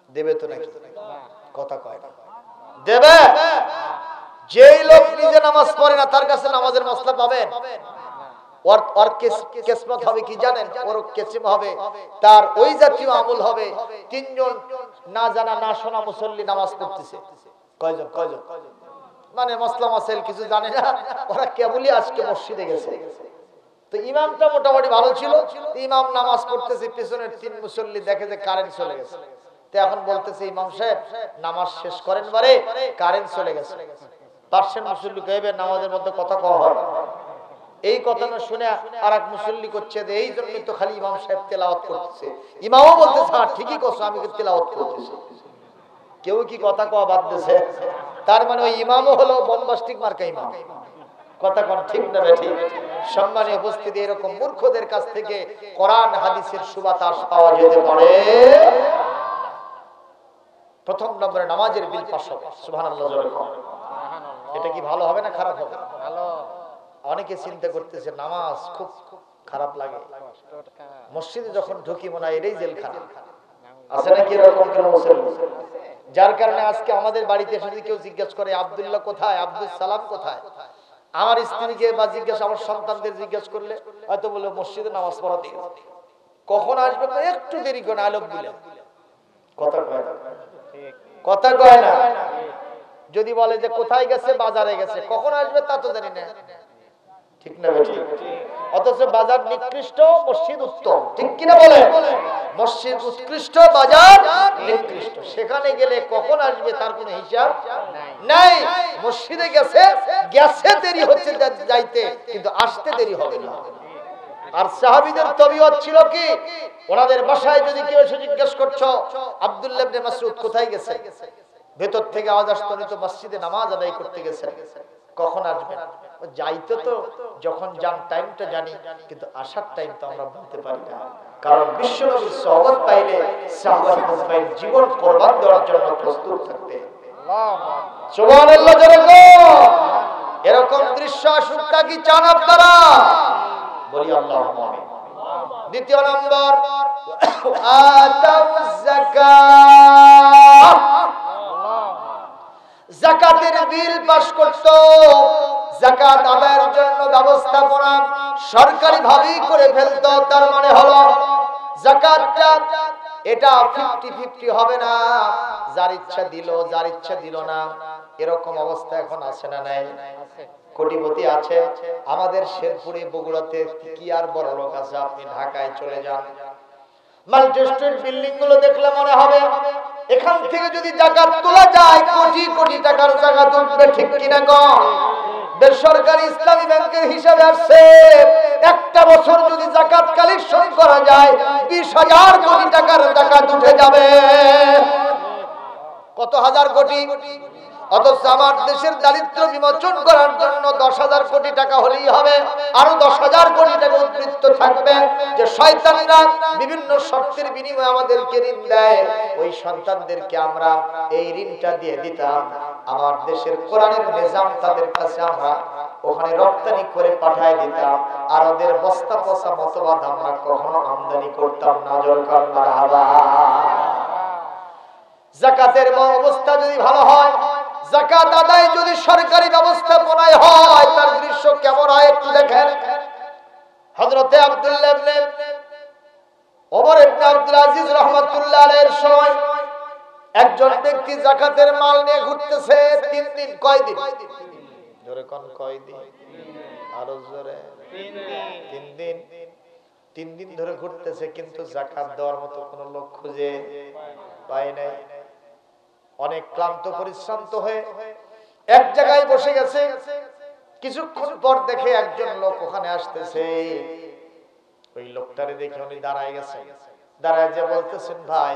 দেবে তো নাকি? কথা কয় না? দেবে? যেই লোক নিজে নামাজ পড়ে না তার কাছে নামাজের মসলা পাবেন? ওর কিসমত হবে কি জানেন? ওর কিসম হবে তার ওই জাতীয় আমল হবে। 3 জন না জানা না শোনা মুসল্লি নামাজ পড়তেছে। কয়জন? মানে মসলা মাসাইল কিছু জানে না, ওরা কেবলই আজকে মসজিদে গেছে। তো ইমামটা মোটামুটি ভালো ছিল, ইমাম নামাজ পড়তেছে, পিছনের 3 মুসল্লি দেখে যে কারেন্ট চলে গেছে। তো এখন বলতেছে ইমাম সাহেব নামাজ শেষ করেন, বারে কারেন্ট চলে গেছে। পার্শ্বের মুসল্লি কইবে নামাজের মধ্যে কথা কওয়া হয়। এই কথা না শুনে আরেক মুসল্লি করছে যে এই জন্যই তো খালি ইমাম সাহেব তেলাওয়াত করতেছে। ইমামও বলতেছে হ্যাঁ ঠিকই করছো, আমি তেলাওয়াত করতেছি। কেউ কি কথা কওয়া বাদ দিয়েছে? তার মানে ওই ইমামও হলো বম্বাস্টিক মার্কা ইমাম। কথা কোন ঠিক না ঠিক? সম্মানীয় উপস্থিতি, এরকম মূর্খদের কাছ থেকে কোরআন হাদিসের সুবাতাস পাওয়া যেতে পারে। প্রথম নম্বরে নামাজের বিল পাস হবে। সুবহানাল্লাহ। এটা কি ভালো হবে না খারাপ হবে? ভালো। অনেকে চিন্তা করতেছে নামাজ খুব খারাপ লাগে, মসজিদে যখন ঢুকি মনে হয় এটাই জেলখানা। আছে নাকি এরকম কোন মুসলমান? যার কারণে আজকে আমাদের বাড়িতে এসে যদি কেউ জিজ্ঞেস করে আব্দুল্লাহ কোথায়, আব্দুল সালাম কোথায়, আমার স্ত্রীকে বা জিজ্ঞেস আমার সন্তানদের জিজ্ঞেস করলে হয়তো বলে মসজিদে নামাজ পড়াতে। কখন আসবে তো একটু দেরি করে আলোক দিলে কথা কয় না, কথা কয় না। যদি বলে যে কোথায় গেছে, বাজারে গেছে, কখন আসবে তা তো জানি না, ঠিক না ঠিক? অথচ বাজার নিকৃষ্ট, মসজিদ উত্তম, ঠিক কিনা বলে? মসজিদ উৎকৃষ্ট, বাজার নিকৃষ্ট। সেখানে গেলে কখন আসবে তার কোনো হিসাব নাই। মসজিদে গেছে, গেছে দেরি হচ্ছে যাইতে, কিন্তু আসতে দেরি হবে না। আর সাহাবীদের তবিয়ত ছিল কি, ওনাদের বাসায় যদি কেউ এসে জিজ্ঞেস করছো আব্দুল্লাহ ইবনে মাসউদ কোথায় গেছে, ভেতর থেকে আওয়াজ আসতো তো মসজিদে নামাজ আদায় করতে গেছে, কখন আসবেন? যাইতে তো যখন যান টাইমটা জানি, কিন্তু আসার টাইম তো আমরা বলতে পারি না। কারণ বিশ্বনবীর সহবত পাইলে সাহাবায়ে কেরাম জীবন কুরবান দেওয়ার জন্য প্রস্তুত থাকতে। সুবহানাল্লাহ জোরে বলো। এরকম দৃশ্য আসুকটা কি চান আপনারা? বলি আল্লাহুম্মা আমিন। দ্বিতীয় নম্বর, আতাউজ যাকাত। যাকাতের বিল পাস করতো, যাকাত আদায়ের জন্য ব্যবস্থাপনা সরকারি ভাবেই করে ফেলতো। তার মানে হলো যাকাতটা এটা 50-50 হবে না, যার ইচ্ছা দিল, যার ইচ্ছা দিল না, এরকম অবস্থা এখন আছে না নাই? কোটিপতি আছে আমাদের শেরপুরে, বগুড়াতে কি আর বড় লোক আছে? আপনি ঢাকায় চলে যান, মাল্টি স্ট্রিট বিল্ডিং গুলো দেখলে মনে হবে এখান থেকে যদি যাকাত তোলা যায় কোটি কোটি টাকার যাকাত উঠবে, ঠিক কিনা কম? বেসরকারি ইসলামী ব্যাংকের হিসাবে আসছে একটা বছর যদি যাকাত কালেকশন করা যায় 20,000 কোটি টাকার যাকাত উঠে যাবে। কত হাজার কোটি? অথচ আমার দেশের দারিদ্র বিমোচন করার জন্য 10,000 কোটি টাকা হলেই হবে, আরো 10,000 কোটি টাকা উদ্বৃত্ত থাকবে, যে শয়তানরা বিভিন্ন শর্তের বিনিময়ে আমাদেরকে ঋণ দেয়, ওই সন্তানদেরকে আমরা এই ঋণটা দিয়ে দিতাম। আমার দেশের কোরআনের নিজাম তাদের কাছে আমরা ওখানে রপ্তানি করে পাঠায় দিতাম, আর ওদের বস্তা পচা মতবাদ আমরা কখনো আমদানি করতাম না। জোরে কর মারহাবা। যাকাতের অবস্থা যদি ভালো হয়, যাকাত আদায় যদি সরকারি ব্যবস্থাপনায় হয়, তার দৃশ্য কেমন হয় একটু দেখেন। হযরতে আব্দুল্লাহ ইবনে ওমর ইবনে আব্দুল আজিজ রাহমাতুল্লাহ আলাইহির সময় একজন ব্যক্তি যাকাতের মাল নিয়ে ঘুরতেছে 3 দিন। কয় দিন? জোরে কোন কয় দিন? আরো জোরে। 3 দিন। 3 দিন ধরে ঘুরতেছে, কিন্তু যাকাত দেওয়ার মতো কোনো লোক খুঁজে পায় নাই। অনেক ক্লান্ত পরিশ্রান্ত হয়ে এক জায়গায় বসে গেছে। কিছুক্ষণ পর দেখে একজন লোক ওখানে আসতেছে। ওই লোকটারে দেখে উনি দাঁড়ায় গেছে। দাঁড়ায় যে বলতেছেন, ভাই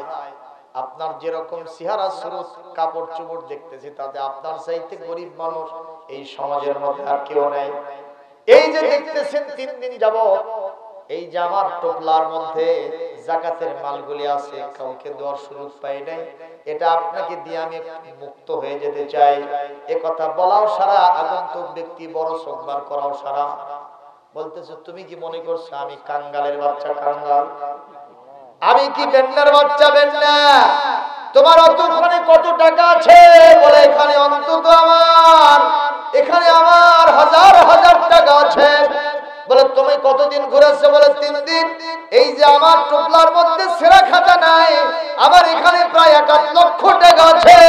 আপনার যেরকম চেহারা সুরত কাপড় চোপড় দেখতেছি, তাতে আপনার চাইতে গরিব মানুষ এই সমাজের মধ্যে আর কেউ নাই। এই যে দেখতেছেন 3 দিন যাবত এই যে আমার টোপলার মধ্যে যাকাতের মালগুলি আছে, কাউকে দেওয়ার সুযোগ পাই নাই, এটা আপনাকে দিয়ে আমি মুক্ত হয়ে যেতে চাই। এ কথা বলাও সারা, আগন্তুক ব্যক্তি বড় চোখবার করাও সারা। বলতেছে, তুমি কি মনে করছো আমি কাঙ্গালের বাচ্চা? কাঙ্গাল? আমি কি বেন্নার বাচ্চা? বেন্না? তোমার অতখানে কত টাকা আছে? বলে এখানে অন্তত এখানে আমার হাজার হাজার টাকা আছে। বলে তুমি কতদিন ঘুরেছো? বলে 3 দিন। এই যে আমার টোপলার মধ্যে সেরা খাতা নাই, আমার এখানে প্রায় 1 লক্ষ টাকা আছে।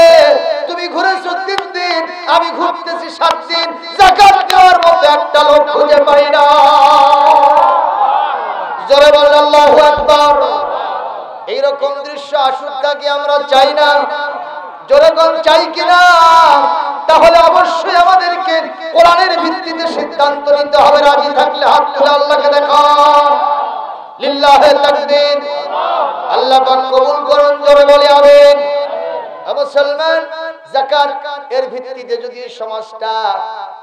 তুমি ঘুরেছো 3 দিন, আমি ঘুরতেছি 7 দিন, যাকাত দেওয়ার মতো একটা লোক খুঁজে পাই না। জোরে বলেন আল্লাহু আকবার। এইরকম দৃশ্য আসুক কি আমরা চাই না? জোরে কোন চাই কিনা? তাহলে অবশ্যই আমাদেরকে কোরআনের ভিত্তিতে সিদ্ধান্ত নিতে হবে। রাজি থাকলে হাত তুলে আল্লাহকে দেখান। লিল্লাহি তাকবীর। আল্লাহ পাক কবুল করুন। জোরে বলি আমিন। মুসলমান, যাকাত এর ভিত্তিতে যদি সমাজটা,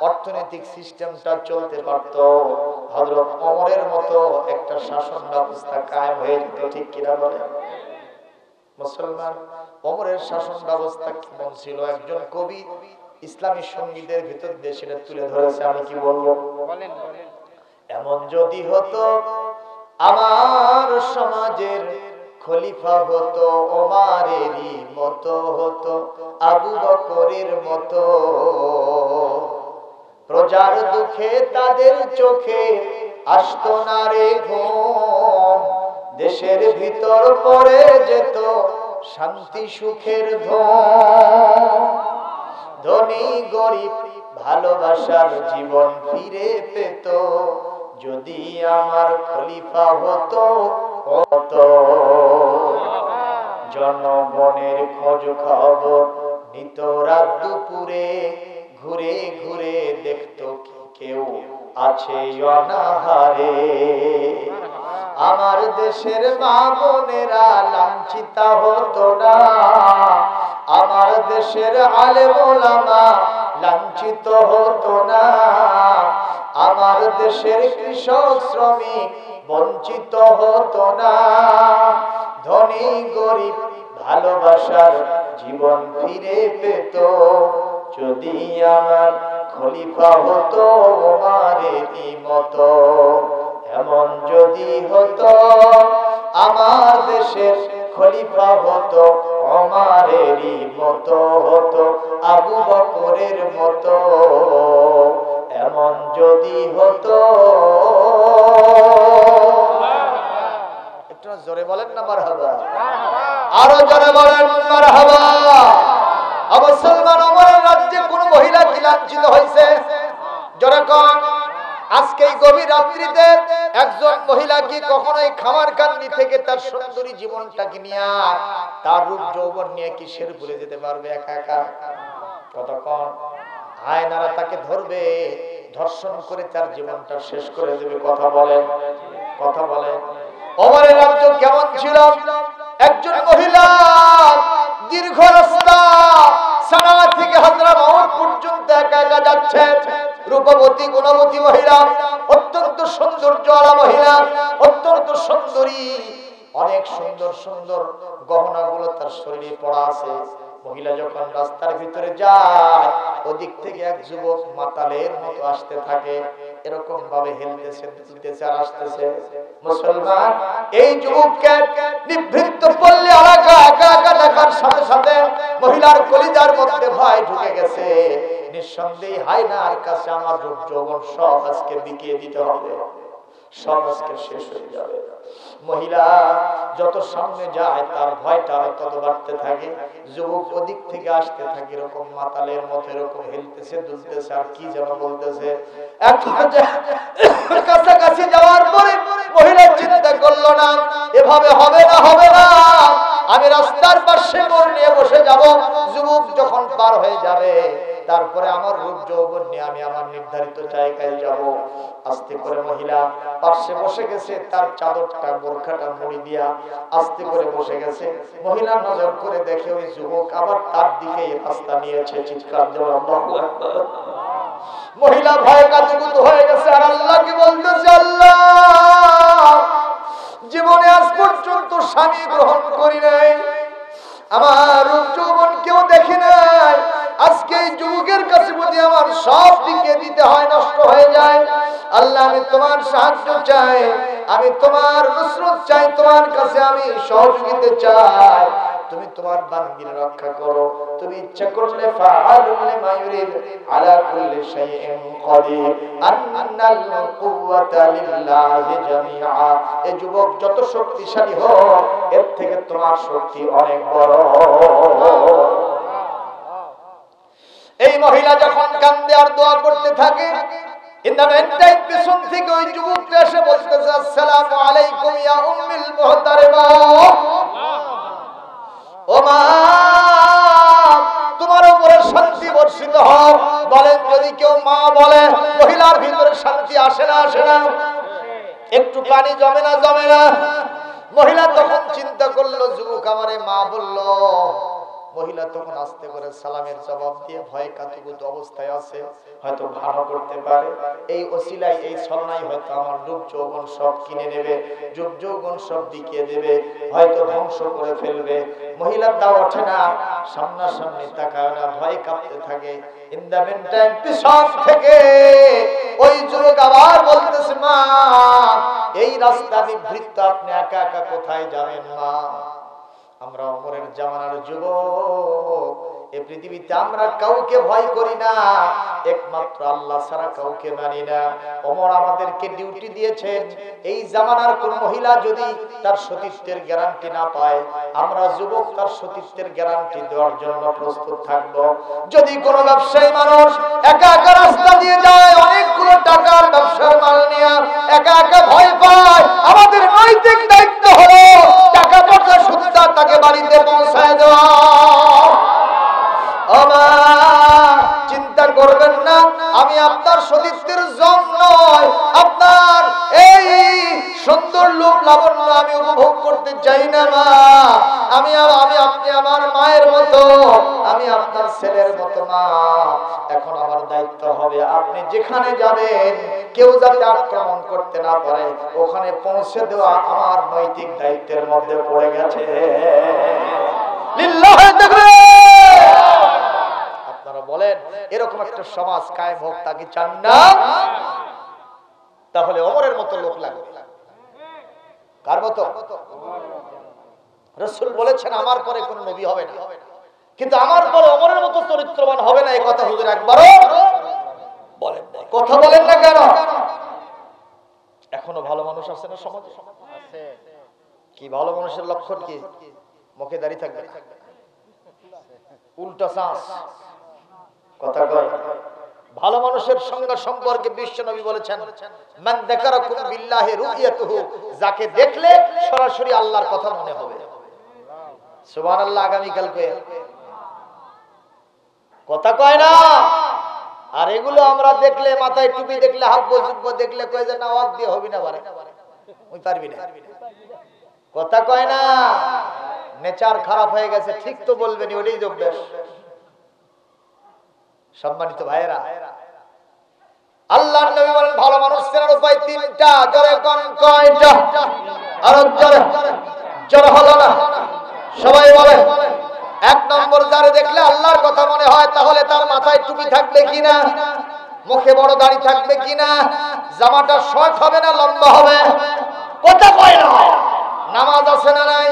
অর্থনৈতিক সিস্টেমটা চলতে পারত, হযরত ওমরের মতো একটা শাসন ব্যবস্থা কায়েম হয়ে যেত, ঠিক কিনা বলেন? মুসলমান, ওমরের শাসন ব্যবস্থা কেমন ছিল? একজন কবি ইসলামী সঙ্গীতের ভিতর দিয়ে সেটা তুলে ধরেছে। আমি কি বলবো? এমন যদি হতো আমার সমাজের খলিফা হতো, ওমরেরই মতো হতো, আবু বকরের মতো, প্রজার দুঃখে তাদের চোখে আসতো না রে ঘুম, দেশের ভিতর পড়ে যেত শান্তি সুখের ধন, ধনী গরিব ভালোবাসার জীবন ফিরে পেত যদি আমার খলিফা হতো। জনগণের খোঁজ খবর নিত রাত দুপুরে, ঘুরে ঘুরে দেখতো কেউ আছে অনাহারে। আমার দেশের মা বোনেরা লাঞ্ছিতা হতো না, আমার দেশের আলেম ওলামা লাঞ্ছিত হতো না, আমার দেশের কৃষক শ্রমিক বঞ্চিত হতো না। ধনী গরিব ভালোবাসার জীবন ফিরে পেত যদি আমার খলিফা হতো ওমরেরই মতো। এমন যদি হতো আমার দেশের খলিফা হতো ওমরেরই মতো, হতো আবু বকরের মতো। এমন যদি হতো, একটু জোরে বলেন না মারহাবা, আরো জোরে বলেন মারহাবা। মুসলমান ওমরের রাজ্যে কোন মহিলা কি লাঞ্ছিত হয়েছে? জোরে কোন। আজকে এই গভীর রাত্রিতে একজন মহিলা কি কখনোই খামার কান্দি থেকে তার সুন্দরী জীবনটাকে নিয়ে, তার রূপ যৌবন নিয়ে কি শের ভুলে যেতে পারবে একা একা? কতক্ষণ আয়নারা তাকে ধরবে, ধর্ষণ করে তার জীবনটা শেষ করে দেবে। কথা বলেন, কথা বলেন। ওমরের রাজ্য কেমন ছিল? একজন মহিলা দীর্ঘ রাস্তা সানা থেকে হাজরামাউত পর্যন্ত একা একা যাচ্ছে। রূপবতী গুণবতী মহিলা, অত্যন্ত সৌন্দর্যওয়ালা মহিলা, অত্যন্ত সুন্দরী, অনেক সুন্দর সুন্দর গহনাগুলো তার শরীরে পড়া আছে। মহিলা যখন রাস্তার ভিতরে যায়, ওদিক থেকে এক যুবক মাতালের মতো আসতে থাকে, এরকম ভাবে হেলতেছে দুলতেছে আর আসতেছে। মুসলমান এই যুবককে নিবৃত্ত পল্লী এলাকা একা একা দেখার সাথে সাথে মহিলার কলিজার মধ্যে ভয় ঢুকে গেছে। নিঃসন্দেহে হায়নার কাছে আমার রূপ যৌবন সব আজকে বিকিয়ে দিতে হবে, সব আজকে শেষ হয়ে যাবে। মহিলা যত সামনে যায় তার ভয়টা তত বাড়তে থাকে। যুবক ওদিক থেকে আসতে থাকে এরকম মাতালের মতো, এরকম হেলতেছে দুলতেছে আর কি যেন বলতেছে। কাছাকাছি যাওয়ার পরে মহিলা চিন্তা করলো না, এভাবে হবে না, হবে না, আমি রাস্তার পাশে মোড় নিয়ে বসে যাব। যুবক যখন পার হয়ে যাবে তারপরে আমার রূপ যৌবন নিয়ে আমি আমার নির্ধারিত জায়গায় যাব। আস্তে করে মহিলা পাশে বসে গেছে, তার চাদরটা বোরখাটা মুড়ি দিয়া আস্তে করে বসে গেছে। মহিলা নজর করে দেখে ওই যুবক আবার তার দিকে রাস্তা নিয়েছে। চিৎকার দেওয়া আল্লাহু আকবার। মহিলা ভয়ে কাতুকুত হয়ে গেছে আর আল্লাহকে বলতেছে, আল্লাহ জীবনে আজ পর্যন্ত স্বামী গ্রহণ করি নাই, আমার রূপ যৌবন কেউ দেখে নাই, আজকে এই যুবকের কাছে যদি আমার সব দিকে দিতে হয় নষ্ট হয়ে যায়। আল্লাহ আমি তোমার সাহায্য চাই, আমি তোমার নুসরত চাই, তোমার কাছে আমি সহযোগিতা চাই, তুমি তোমার বান্দির রক্ষা করো। তুমি ইচ্ছা করলে ফাআলুল লিমা ইউরিদ আলা কুল্লি শাইইন কাদির আন্নাল কুওয়াতা লিল্লাহি জামিআ। এই যুবক যত শক্তিশালী হোক এর থেকে তোমার শক্তি অনেক বড়। এই মহিলা যখন কান্দে আর দোয়া করতে থাকে, ইন্দামেন্টাই পিছন থেকে ওই যুবকটা এসে বলতেছে, আসসালামু আলাইকুম ইয়া উম্মুল মুহতারিমা। ও মা, তোমার উপরে শান্তি বর্ষিত হোক। বলেন যদি কেউ মা বলে মহিলার ভিতরে শান্তি আসে না, আসে না? একটু পানি জমে না, জমে না? মহিলা তখন চিন্তা করলো যুবক আমারে মা বললো। মহিলা তখন আস্তে করে সালামের জবাব দিয়ে ভয়ে কাতুকুত অবস্থায় আছে, হয়তো ভালো করতে পারে। এই ওসিলাই, এই ছলনায় হয়তো আমার রূপ যৌবন সব কিনে নেবে, রূপ যৌবন সব বিকিয়ে দেবে, হয়তো ধ্বংস করে ফেলবে। মহিলার তা ওঠে না, সামনাসামনি তাকায় না, ভয়ে কাঁপতে থাকে। ইন দ্য মিনটাইম পিছন থেকে ওই যুবক আবার বলতেছে, মা এই রাস্তা নিভৃত, আপনি একা একা কোথায় যাবেন মা? আমরা ওমরের জামানার যুবক, এই পৃথিবীতে আমরা কাউকে ভয় করি না, একমাত্র আল্লাহ ছাড়া কাউকে মানি না। ওমর আমাদেরকে ডিউটি দিয়েছেন, এই জামানার কোন মহিলা যদি তার সতীত্বের গ্যারান্টি না পায়, আমরা যুবক তার সতীত্বের গ্যারান্টি দেওয়ার জন্য প্রস্তুত থাকব। যদি কোনো ব্যবসায়ী মানুষ একা একা রাস্তা দিয়ে যায়, অনেকগুলো টাকার ব্যবসার মাল নিয়ে একা একা ভয় পায়, আমাদের নৈতিক দায়িত্ব হলো টাকা পয়সা সুদ্ধা তাকে বাড়িতে পৌঁছায় দেওয়া। চিন্তা করবেন না, আমি আপনার সতীত্বের জন্য আপনার এই সুন্দর লোক লাবণ্য আমি উপভোগ করতে চাই না মা। আমি আপনি আমার মায়ের মতো, আমি আপনার ছেলের মতো মা। এখন আমার দায়িত্ব হবে আপনি যেখানে যাবেন কেউ যাতে আক্রমণ করতে না পারে ওখানে পৌঁছে দেওয়া আমার নৈতিক দায়িত্বের মধ্যে পড়ে গেছে। লিল্লাহি তাকবীর। আপনারা বলেন এরকম একটা সমাজ কায়েম হোক, তা কি চান না? তাহলে ওমরের মতো লোক লাগবে। কার মতো? রাসূল বলেছেন আমার পরে কোনো নবী হবে না, কিন্তু আমার পরে ওমরের মতো চরিত্রবান হবে না, এই কথা হুজুর একবারও বলেন না। কথা বলেন না কেন? এখনো ভালো মানুষ আছে না সমাজে? আছে। কি ভালো মানুষের লক্ষণ কি? মুখে দাঁড়িয়ে থাকবে, উল্টা শ্বাস কথা কয়। ভালো মানুষের সঙ্গে সম্পর্কে বিশ্বনবী বলেছেন, মান যাকারাকুম বিল্লাহি রুইয়াতুহু, যাকে দেখলে সরাসরি আল্লাহর কথা মনে হবে। সুবহানাল্লাহ। আগামী কালকে কথা কয় না। আর এগুলো আমরা দেখলে, মাথায় টুপি দেখলে, হাব্ব জুব্ব দেখলে কয় যে না ওয়াক দিয়ে হবি না, পারে ওই পারবি না, কথা কয় না। নেচার খারাপ হয়ে গেছে, ঠিক তো বলবেনি, ওটাই অভ্যাস। সম্মানিত ভাইয়েরা, আল্লাহর নবী বলেন ভালো মানুষ চেনার উপায় তিনটা। জোরে কোন কয়টা? আর জোরে হলো না, সবাই বলে। এক নম্বর, যারে দেখলে আল্লাহর কথা মনে হয়, তাহলে তার মাথায় টুপি থাকবে কিনা, মুখে বড় দাড়ি থাকবে কিনা, জামাটা শর্ট হবে না লম্বা হবে, কথা কয় না। নামাজ আছে না নাই,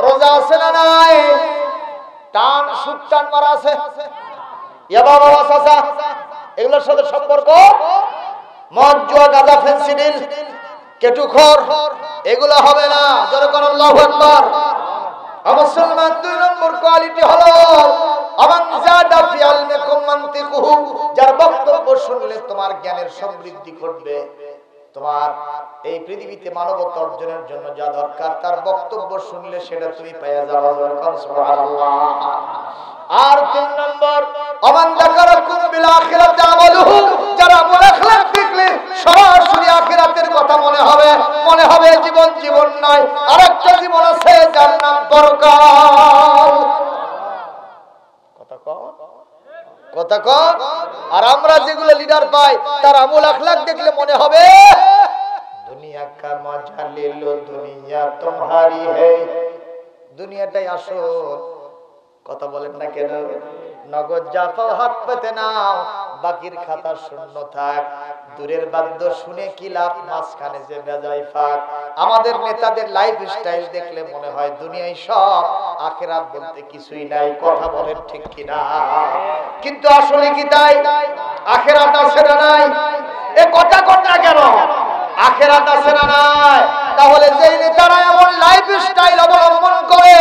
রোজা আছে না নাই, টান সুদ টান মারা আছে, এগুলোর সাথে সম্পর্ক, মদ জুয়া গাঁজা ফেন্সিডিল কেটুখোর, এগুলো হবে না। যখন আল্লাহু আকবার। মুসলমান দুই নম্বর কোয়ালিটি হলো আমান যাদা ফি ইলমিকুম মানতিকুহু, যার বক্তব্য শুনলে তোমার জ্ঞানের সমৃদ্ধি ঘটবে, তোমার এই পৃথিবীতে মানবতা অর্জনের জন্য যা দরকার তার বক্তব্য শুনলে সেটা তুমি পেয়ে যাবে। সুবহানাল্লাহ। আর তিন নম্বর, আমান যাকারাকুম বিল আখিরাতি আমালুহু, যারা আমল আখলাক দেখলে সরাসরি আখিরাতের কথা মনে হবে, মনে হবে জীবন জীবন নয়, আরেকটা জীবন আছে যার নাম পরকাল। কথা কও। আর আমরা যেগুলো লিডার পাই তার আমল আখলাক দেখলে মনে হবে দুনিয়া কা মজা লে লো, দুনিয়া তোমারি হ্যায়, দুনিয়াটাই আসল। কথা বলেন না কেন? নগদ যা পাও হাত পেতে নাও, বাকির খাতা শূন্য থাক। দূরের বাদ্য শুনে কি লাভ, মাঝখানে যে বেজায় ফাঁক। আমাদের নেতাদের লাইফ স্টাইল দেখলে মনে হয় দুনিয়ায় সব, আখিরাত বলতে কিছুই নাই। কথা বলেন ঠিক কিনা? কিন্তু আসলে কি তাই? আখিরাত আছে না নাই? এ কথা কথা কেন? আখিরাত আছে না নাই? তাহলে যেই নেতারা এমন লাইফ স্টাইল অবলম্বন করে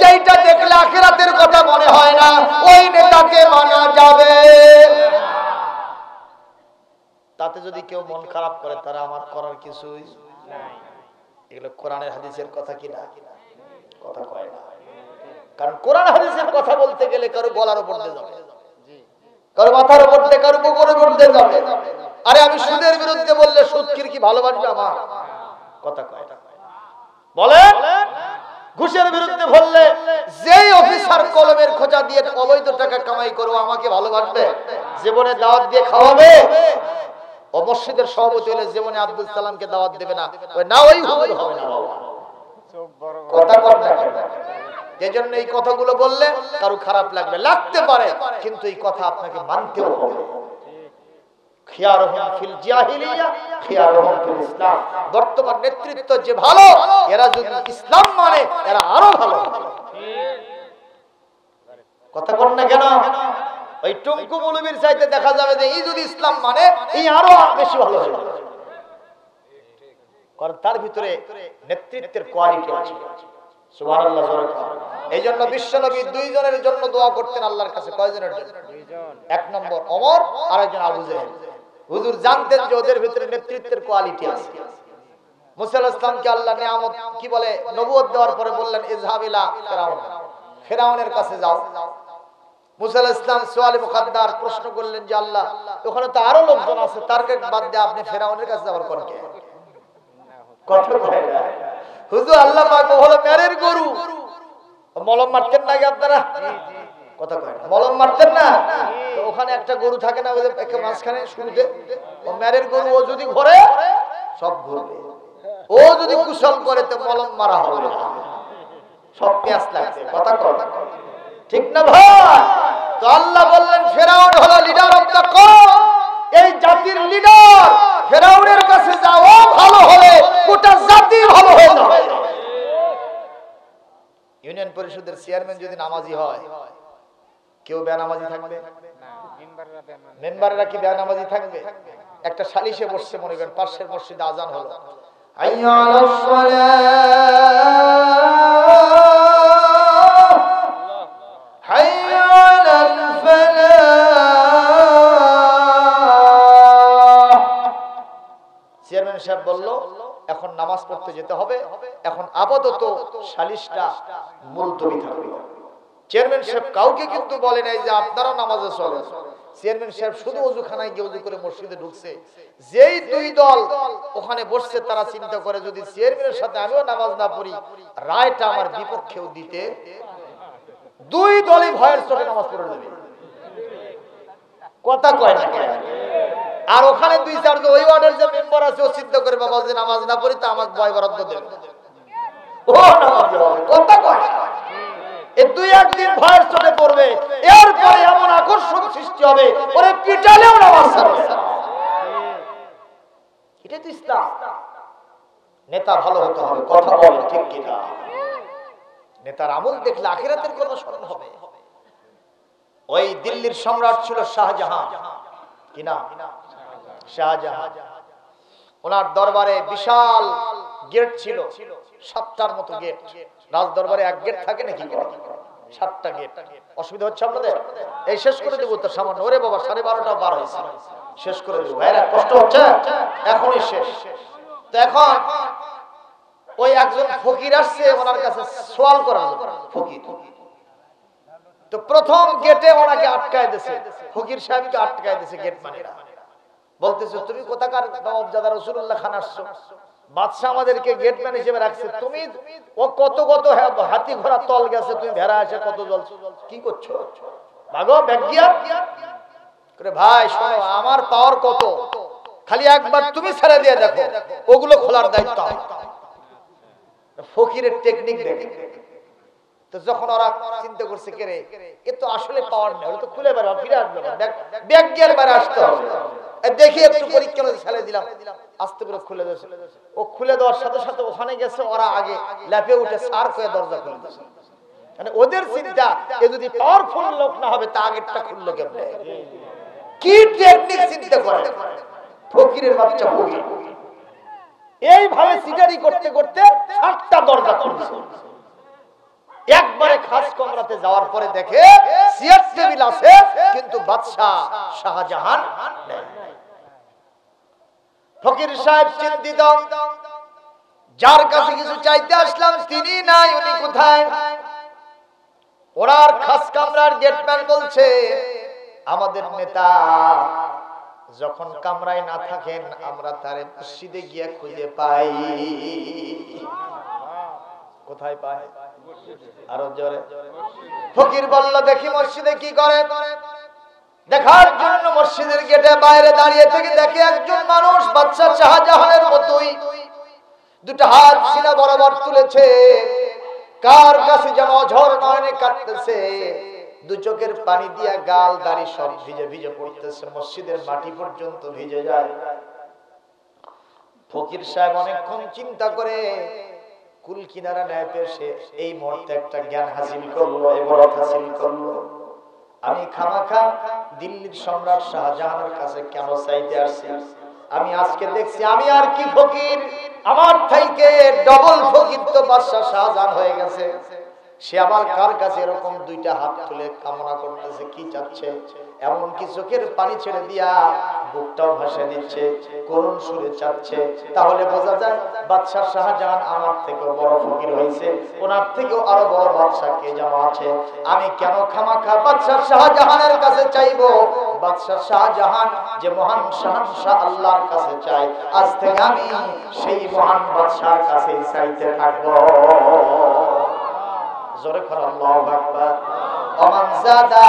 যেইটা দেখলে আখিরাতের কথা মনে হয় না, ওই নেতাকে মানা যাবে। তাতে যদি কেউ মন খারাপ করে, তারা আমার করার কিছুই নাই। এগুলো কোরআনের হাদিসের কথা কিনা? কথা কয় না। কারণ কোরআন হাদিসের কথা বলতে গেলে কারো গলার উপর দিয়ে যাবে, কারো মাথার উপর দিয়ে, কারো বুকের উপর দিয়ে যাবে। আরে আমি সুদের বিরুদ্ধে বললে সুদকির কি ভালোবাসবে আমার? কথা কয় না। বলেন ঘুষের বিরুদ্ধে বললে যেই অফিসার কলমের খোঁজা দিয়ে অবৈধ টাকা কামাই করবো আমাকে ভালোবাসবে? জীবনে দাওয়াত দিয়ে খাওয়াবে? ও মসজিদের সভাপতি হলে জীবনে আব্দুল সালামকে দাওয়াত দেবে না, ওই না ওই হুজুর হবে না বাবা। কথা কর না। এজন্য এই কথাগুলো বললে কারো খারাপ লাগবে, লাগতে পারে, কিন্তু এই কথা আপনাকে মানতেও হবে। খিয়ারুহুম ফিল জাহিলিয়া খিয়ারুহুম ফিল ইসলাম। বর্তমান নেতৃত্ব যে ভালো, এরা যদি ইসলাম মানে এরা আরো ভালো। কথা বল না কেন? ওই টুঙ্কু মৌলবীর চাইতে দেখা যাবে যে এই যদি ইসলাম মানে এই আরো বেশি ভালো হবে, কারণ তার ভিতরে নেতৃত্বের কোয়ালিটি আছে। সুবহানাল্লাহ। এই জন্য বিশ্বনবী দুইজনের জন্য দোয়া করতেন আল্লাহর কাছে। কয়জনের জন্য? এক নম্বর ওমর, আর একজন আবু জেহেল। হুজুর জানতেন যে ওদের ভিতরে নেতৃত্বের কোয়ালিটি আছে। মুসা আলাইহিস সালামকে আল্লাহ নিয়ামত কি বলে নবুয়ত দেওয়ার পরে বললেন ইযহাব ইলা ফিরাউন, ফিরাউনের কাছে যাও। মুসা আলাইহিস সালাম সুয়ালে মুকাদ্দার প্রশ্ন করলেন যে আল্লাহ, ওখানে তো আরো লোকজন আছে, তারকে বাদ দিয়ে আপনি ফিরাউনের কাছে যাওয়ার কোন কে? কথা কয় না হুজুর, আল্লাহ পাক হলো মেরের গরু। মলম মারতেন নাকি আপনারা? কথা কয় না, মলম মারতেন না? তো ওখানে একটা গরু থাকে না, ওই যে একটা মাঝখানে শুরুতে, ও মেরের গরু। ও যদি ঘোরে সব ঘুরবে, ও যদি কুশল করে তো মলম মারা হবে না, সব পেঁয়াজ লাগবে। কথা কয় ঠিক না ভাই? তো আল্লাহ বললেন ফিরাউন হলো লিডার অফ দ্য কওম, এই জাতির লিডার। ফিরাউনের কাছে যাও, ভালো হলে গোটা জাতি ভালো হয়ে যাবে। ইউনিয়ন পরিষদের চেয়ারম্যান যদি নামাজি হয়, কেউ বেনামাজি থাকবে না? মেম্বাররা কি বেনামাজি থাকবে? একটা সালিশে বসছে, মনে করেন পাশের মসজিদে আজান হলো, হাইয়া আলাস সালাহ হাইয়া আলাল ফালাহ। চেয়ারম্যান সাহেব বলল এখন নামাজ পড়তে যেতে হবে, এখন আপাতত সালিশটা মুলতবি থাকবে। চেয়ারম্যান সাহেব কাউকে কিন্তু বলে নাই যে আপনারা নামাজে চলেন। চেয়ারম্যান সাহেব শুধু ওযুখানায় গিয়ে ওযু করে মসজিদে ঢুকছে। যেই দুই দল ওখানে বসছে, তারা চিন্তা করে যদি চেয়ারম্যানের সাথে আমিও নামাজ না পড়ি, রায়টা আমার বিপক্ষেও দিতে, দুই দলই ভয়ের চোটে নামাজ পড়ে দেবে। কথা কয় না? আর ওখানে দুই চারজন ওই ওয়ার্ডের যে মেম্বার আছে, ও চিন্তা করে বাবা যে নামাজ না পড়ি তো আমাকে ভয় বরাদ্দ দেবে, ও নামাজ হবে। কথা কয় না? এই দুই একদিন ভয়ের চোটে পড়বে, এরপরে এমন আকর্ষণ সৃষ্টি হবে, ওরে পিটালেও নামাজ ছাড়বে না। এটা তো ইসলাম। নেতা ভালো হতে হবে। কথা বলে ঠিক কিনা? নেতার আমল দেখলে আখিরাতের কথা স্মরণ হবে। ওই দিল্লির সম্রাট ছিল শাহজাহান, কি নাম? শাহজাহান। ওনার দরবারে বিশাল গেট ছিল, 7টার মতো গেট। রাজ দরবারে এক গেট থাকে নাকি? 7টা গেট। অসুবিধা হচ্ছে আপনাদের? এই শেষ করে দেবো তো সামান্য। ওরে বাবা 12:30 পার হয়েছে, শেষ করে দেবো। ভাইরা কষ্ট হচ্ছে? এখনই শেষ। তো এখন ওই একজন ফকির আসছে ওনার কাছে সওয়াল করার জন্য। ফকির তো প্রথম গেটে ওনাকে আটকায় দিয়েছে, ফকির সাহেবকে আটকায় দিয়েছে গেট মানেরা। বলতেছে তুমি কোথাকার নবাবজাদা রাসূলুল্লাহ খান আসছো, বাদশা আমাদেরকে গেটম্যান হিসেবে রাখছে, তুমি ও কত কত হাতি ঘোড়া তল গেছে, তুমি ভেড়া এসে কত জ্বলছো, কি করছো? ভাগো ব্যাগিয়া করে। ভাই শোনো, আমার পাওয়ার কত, খালি একবার তুমি ছেড়ে দিয়ে দেখো, ওগুলো খোলার দায়িত্ব আমার। ফকিরের টেকনিক দেখে তো যখন ওরা চিন্তা করছে কে রে, এ তো আসলে পাওয়ার নেই, ওরা তো খুলে বের ফিরে আসবে না, ব্যাগ গিয়ার বাইরে আসতে হবে। দেখি একটু পরীক্ষা ছেড়ে দিলাম, আস্তে করে খুলে দিয়েছে। ও খুলে দেওয়ার সাথে সাথে ওখানে গেছে, ওরা আগে ল্যাপে উঠে সার করে দরজা খুলে দিয়েছে। মানে ওদের চিন্তা, এ যদি পাওয়ারফুল লোক না হবে তা আগেরটা খুললো কেমনে? কি টেকনিক চিন্তা করে ফকিরের বাচ্চা ফকির। এইভাবে সিটারি করতে করতে 7টা দরজা খুলছে। একবারে খাস কমরাতে যাওয়ার পরে দেখে চেয়ার টেবিল আছে, কিন্তু বাদশা শাহজাহান নেই। ফকির সাহেব চিন্তিত, যার কাছে কিছু চাইতে আসলাম তিনি নাই, উনি কোথায়? ওনার খাস কামরার গেটম্যান বলছে আমাদের নেতা যখন কামরায় না থাকেন আমরা তারে মসজিদে গিয়ে খুঁজে পাই। কোথায় পায়? আরো জোরে। ফকির বলল দেখি মসজিদে কি করে। দেখার জন্য মসজিদের গেটে বাইরে দাঁড়িয়ে থেকে দেখে একজন মানুষ বাদশা শাহজাহানের মতোই দুটো হাত সিনা বরাবর তুলেছে, কার কাছে যেন ঝড় নয়নে কাটতেছে। দু চোখের পানি দিয়া গাল দাড়ি সব ভিজে ভিজে পড়তেছে, মসজিদের মাটি পর্যন্ত ভিজে যায়। ফকির সাহেব অনেকক্ষণ চিন্তা করে কুল কিনারা ন্যায় পেশে এই মুহূর্তে একটা জ্ঞান হাসিল করলো, ইবারত হাসিল করলো। আমি খামাখা দিল্লির সম্রাট শাহজাহানের কাছে কেন চাইতে আসছি? আমি আজকে দেখছি আমি আর কি ফকির, আমার থেকে ডবল ফকির তো বাদশা শাহজাহান হয়ে গেছে। সে আবার কার কাছে এরকম দুইটা হাত তুলে কামনা করতেছে, কি চাচ্ছে? এমনকি চোখের পানি ছেড়ে দিয়া বুকটাও ভাসে দিচ্ছে, করুণ সুরে চাচ্ছে। তাহলে বোঝা যায় বাদশা শাহজাহান আমার থেকে বড় ফকির হয়েছে, ওনার থেকেও আরো বড় বাদশা কে যেন আছে। আমি কেন খামাখা বাদশা শাহজাহানের কাছে চাইবো? বাদশা শাহজাহান যে মহান শাহনশাহ আল্লাহর কাছে চাই, আজ থেকে আমি সেই মহান বাদশার কাছেই চাইতে থাকবো। জোরে করে আল্লাহু আকবার। ওমান যাদা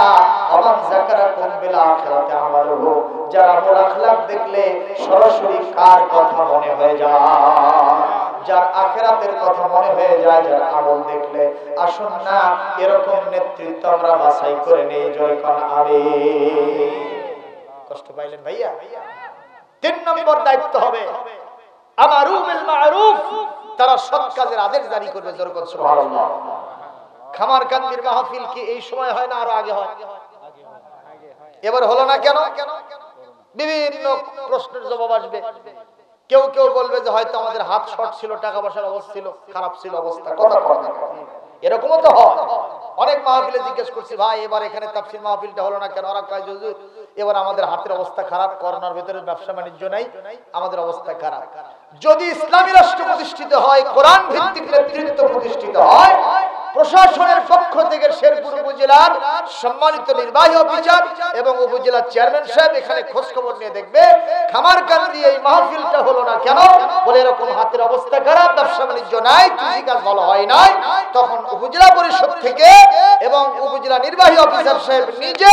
ওমান যাকারাকুম বিল আখিরাতি আমালুহু, যারা আমল আখলাক দেখলে সরাসরি কার কথা মনে হয়ে যায়? যার আখিরাতের কথা মনে হয়ে যায় যার আমল দেখলে। আসুন না এরকম নেতৃত্ব আমরা বাছাই করে নেই। জোরে করে আমিন। কষ্ট পাইলেন ভাইয়া? 3 নম্বর দায়িত্ব হবে আমারু বিল মারুফ, তারা সৎ কাজের আদেশ জারি করবে। জোরে করে সুবহানাল্লাহ। খামারকান্দির মাহফিল কি এই সময় হয় না আরো আগে হয়? এবার হলো না কেন? বিভিন্ন প্রশ্নের জবাব আসবে। কেউ কেউ বলবে যে হয়তো আমাদের হাত শর্ট ছিল, টাকা পয়সার অবস্থা ছিল খারাপ, ছিল অবস্থা। কথা কথা এরকমও তো হয়। অনেক মাহফিলে জিজ্ঞেস করছি, ভাই এবার এখানে তাফসীর মাহফিলটা হলো না কেন? ওরা কয় যে হুজুর এবার আমাদের হাতের অবস্থা খারাপ, করোনার ভিতরে ব্যবসা বাণিজ্য নাই, আমাদের অবস্থা খারাপ। যদি ইসলামী রাষ্ট্র প্রতিষ্ঠিত হয়, কোরআন ভিত্তিক নেতৃত্ব প্রতিষ্ঠিত হয়, প্রশাসনের পক্ষ থেকে শেরপুর উপজেলার সম্মানিত নির্বাহী অফিসার এবং উপজেলা চেয়ারম্যান সাহেব এখানে খোঁজ খবর নিয়ে দেখবে খামারকান্দি এই মাহফিলটা হলো না কেন? বলে এরকম হাতের অবস্থা খারাপ, ব্যবসা বাণিজ্য নাই, কৃষিকাজ ভালো হয় নাই। তখন উপজেলা পরিষদ থেকে এবং উপজেলা নির্বাহী অফিসার সাহেব নিজে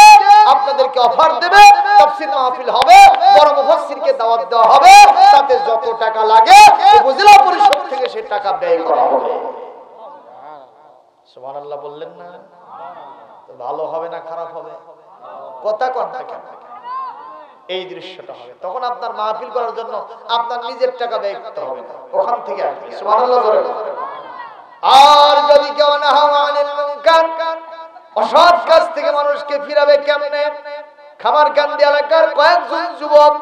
আপনাদেরকে অফার দেবে, তাফসীর মাহফিল হবে, বড় মুফাসসিরকে দাওয়াত দেওয়া হবে, তাতে যত টাকা লাগে উপজেলা পরিষদ থেকে সে টাকা ব্যয় করা হবে। সুবহানাল্লাহ বললেন না? তো ভালো হবে না খারাপ হবে? কথা কথা কেন? এই দৃশ্যটা হবে। তখন আপনার মাহফিল করার জন্য আপনার নিজের টাকা ব্যয় করতে হবে না, ওখান থেকে আসবে। সুবহানাল্লাহ জোরে। আর যদি কেউ নাহা আনিল মুনকার, অসৎ কাজ থেকে মানুষকে ফিরাবে কেমনে? খামারকান্দি এলাকার কয়েকজন যুবক,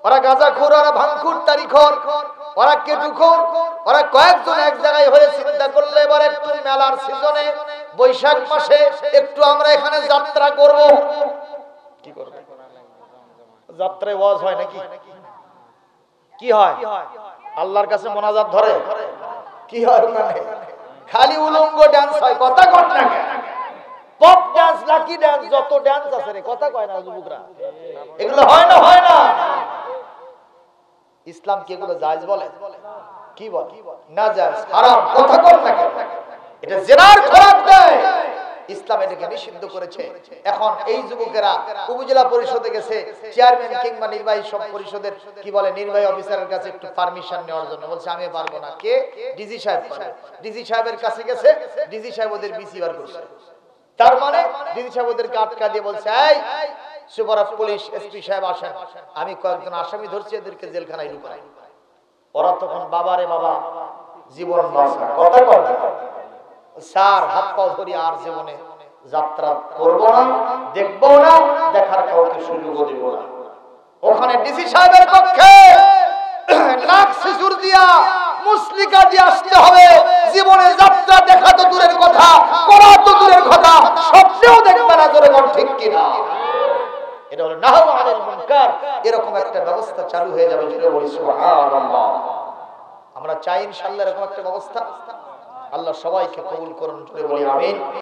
ওরা গাঁজাখোর, ওরা ভাঙখোর, তারিখোর, ওরা কেটুখোর, ওরা কয়েকজন এক জায়গায় হয়ে চিন্তা করলে এবার একটু মেলার সিজনে বৈশাখ মাসে একটু আমরা এখানে যাত্রা করব। কি করব? যাত্রায় ওয়াজ হয় নাকি? কি হয়? আল্লাহর কাছে মোনাজাত ধরে। কি হয় ওখানে? খালি উলঙ্গ ডান্স হয়। কথা কয় না কেন? পপ ডান্স, লাকি ডান্স, যত ডান্স আছে রে, কথা কয় না যুবকরা? এগুলো হয় না? হয় না। ইসলাম কি এগুলো জায়েজ বলে? কি বলে? না জায়েজ, হারাম। কথা কয় না কেন? এটা জিনার খোরাক দেয়। ইসলাম এটাকে নিষিদ্ধ করেছে। এখন এই যুবকেরা উপজেলা পরিষদে গেছে, চেয়ারম্যান কিংবা নির্বাহী সব পরিষদের কি বলে নির্বাহী অফিসারের কাছে একটু পারমিশন নেওয়ার জন্য। বলছে আমি পারবো না। কে? ডিজি সাহেব। ডিজি সাহেবের কাছে গেছে, ডিজি সাহেব ওদের বিসি বার করছে। তার মানে ডিজি সাহেব ওদেরকে আটকা দিয়ে বলছে, এই সুপার অফ পুলিশ এসপি সাহেব আসেন, আমি কয়েকজন আসামি ধরছি, এদেরকে জেলখানায় ঢুকাই। ওরা তখন বাবারে বাবা, জীবন বাঁচা। কথা কয় না? স্যার হাত পাও ধরি আর জীবনে যাত্রা করব না, দেখব না, দেখার কাউকে সুযোগ দেব না। ওখানে ডিসি সাহেবের পক্ষে নাক সিজুর দিয়া মুসলিকা দিয়ে আসতে হবে। জীবনে যাত্রা দেখা তো দূরের কথা, করা তো দূরের কথা, স্বপ্নেও দেখবে না। জোরে বল ঠিক কিনা? এটা হলো নাহু আনিল মুনকার। এরকম একটা ব্যবস্থা চালু হয়ে যাবে। জোরে বলি সুবহানাল্লাহ। আমরা চাই ইনশাআল্লাহ এরকম একটা ব্যবস্থা। আল্লাহ সবাইকে কবুল করুন। জোরে বলি আমিন।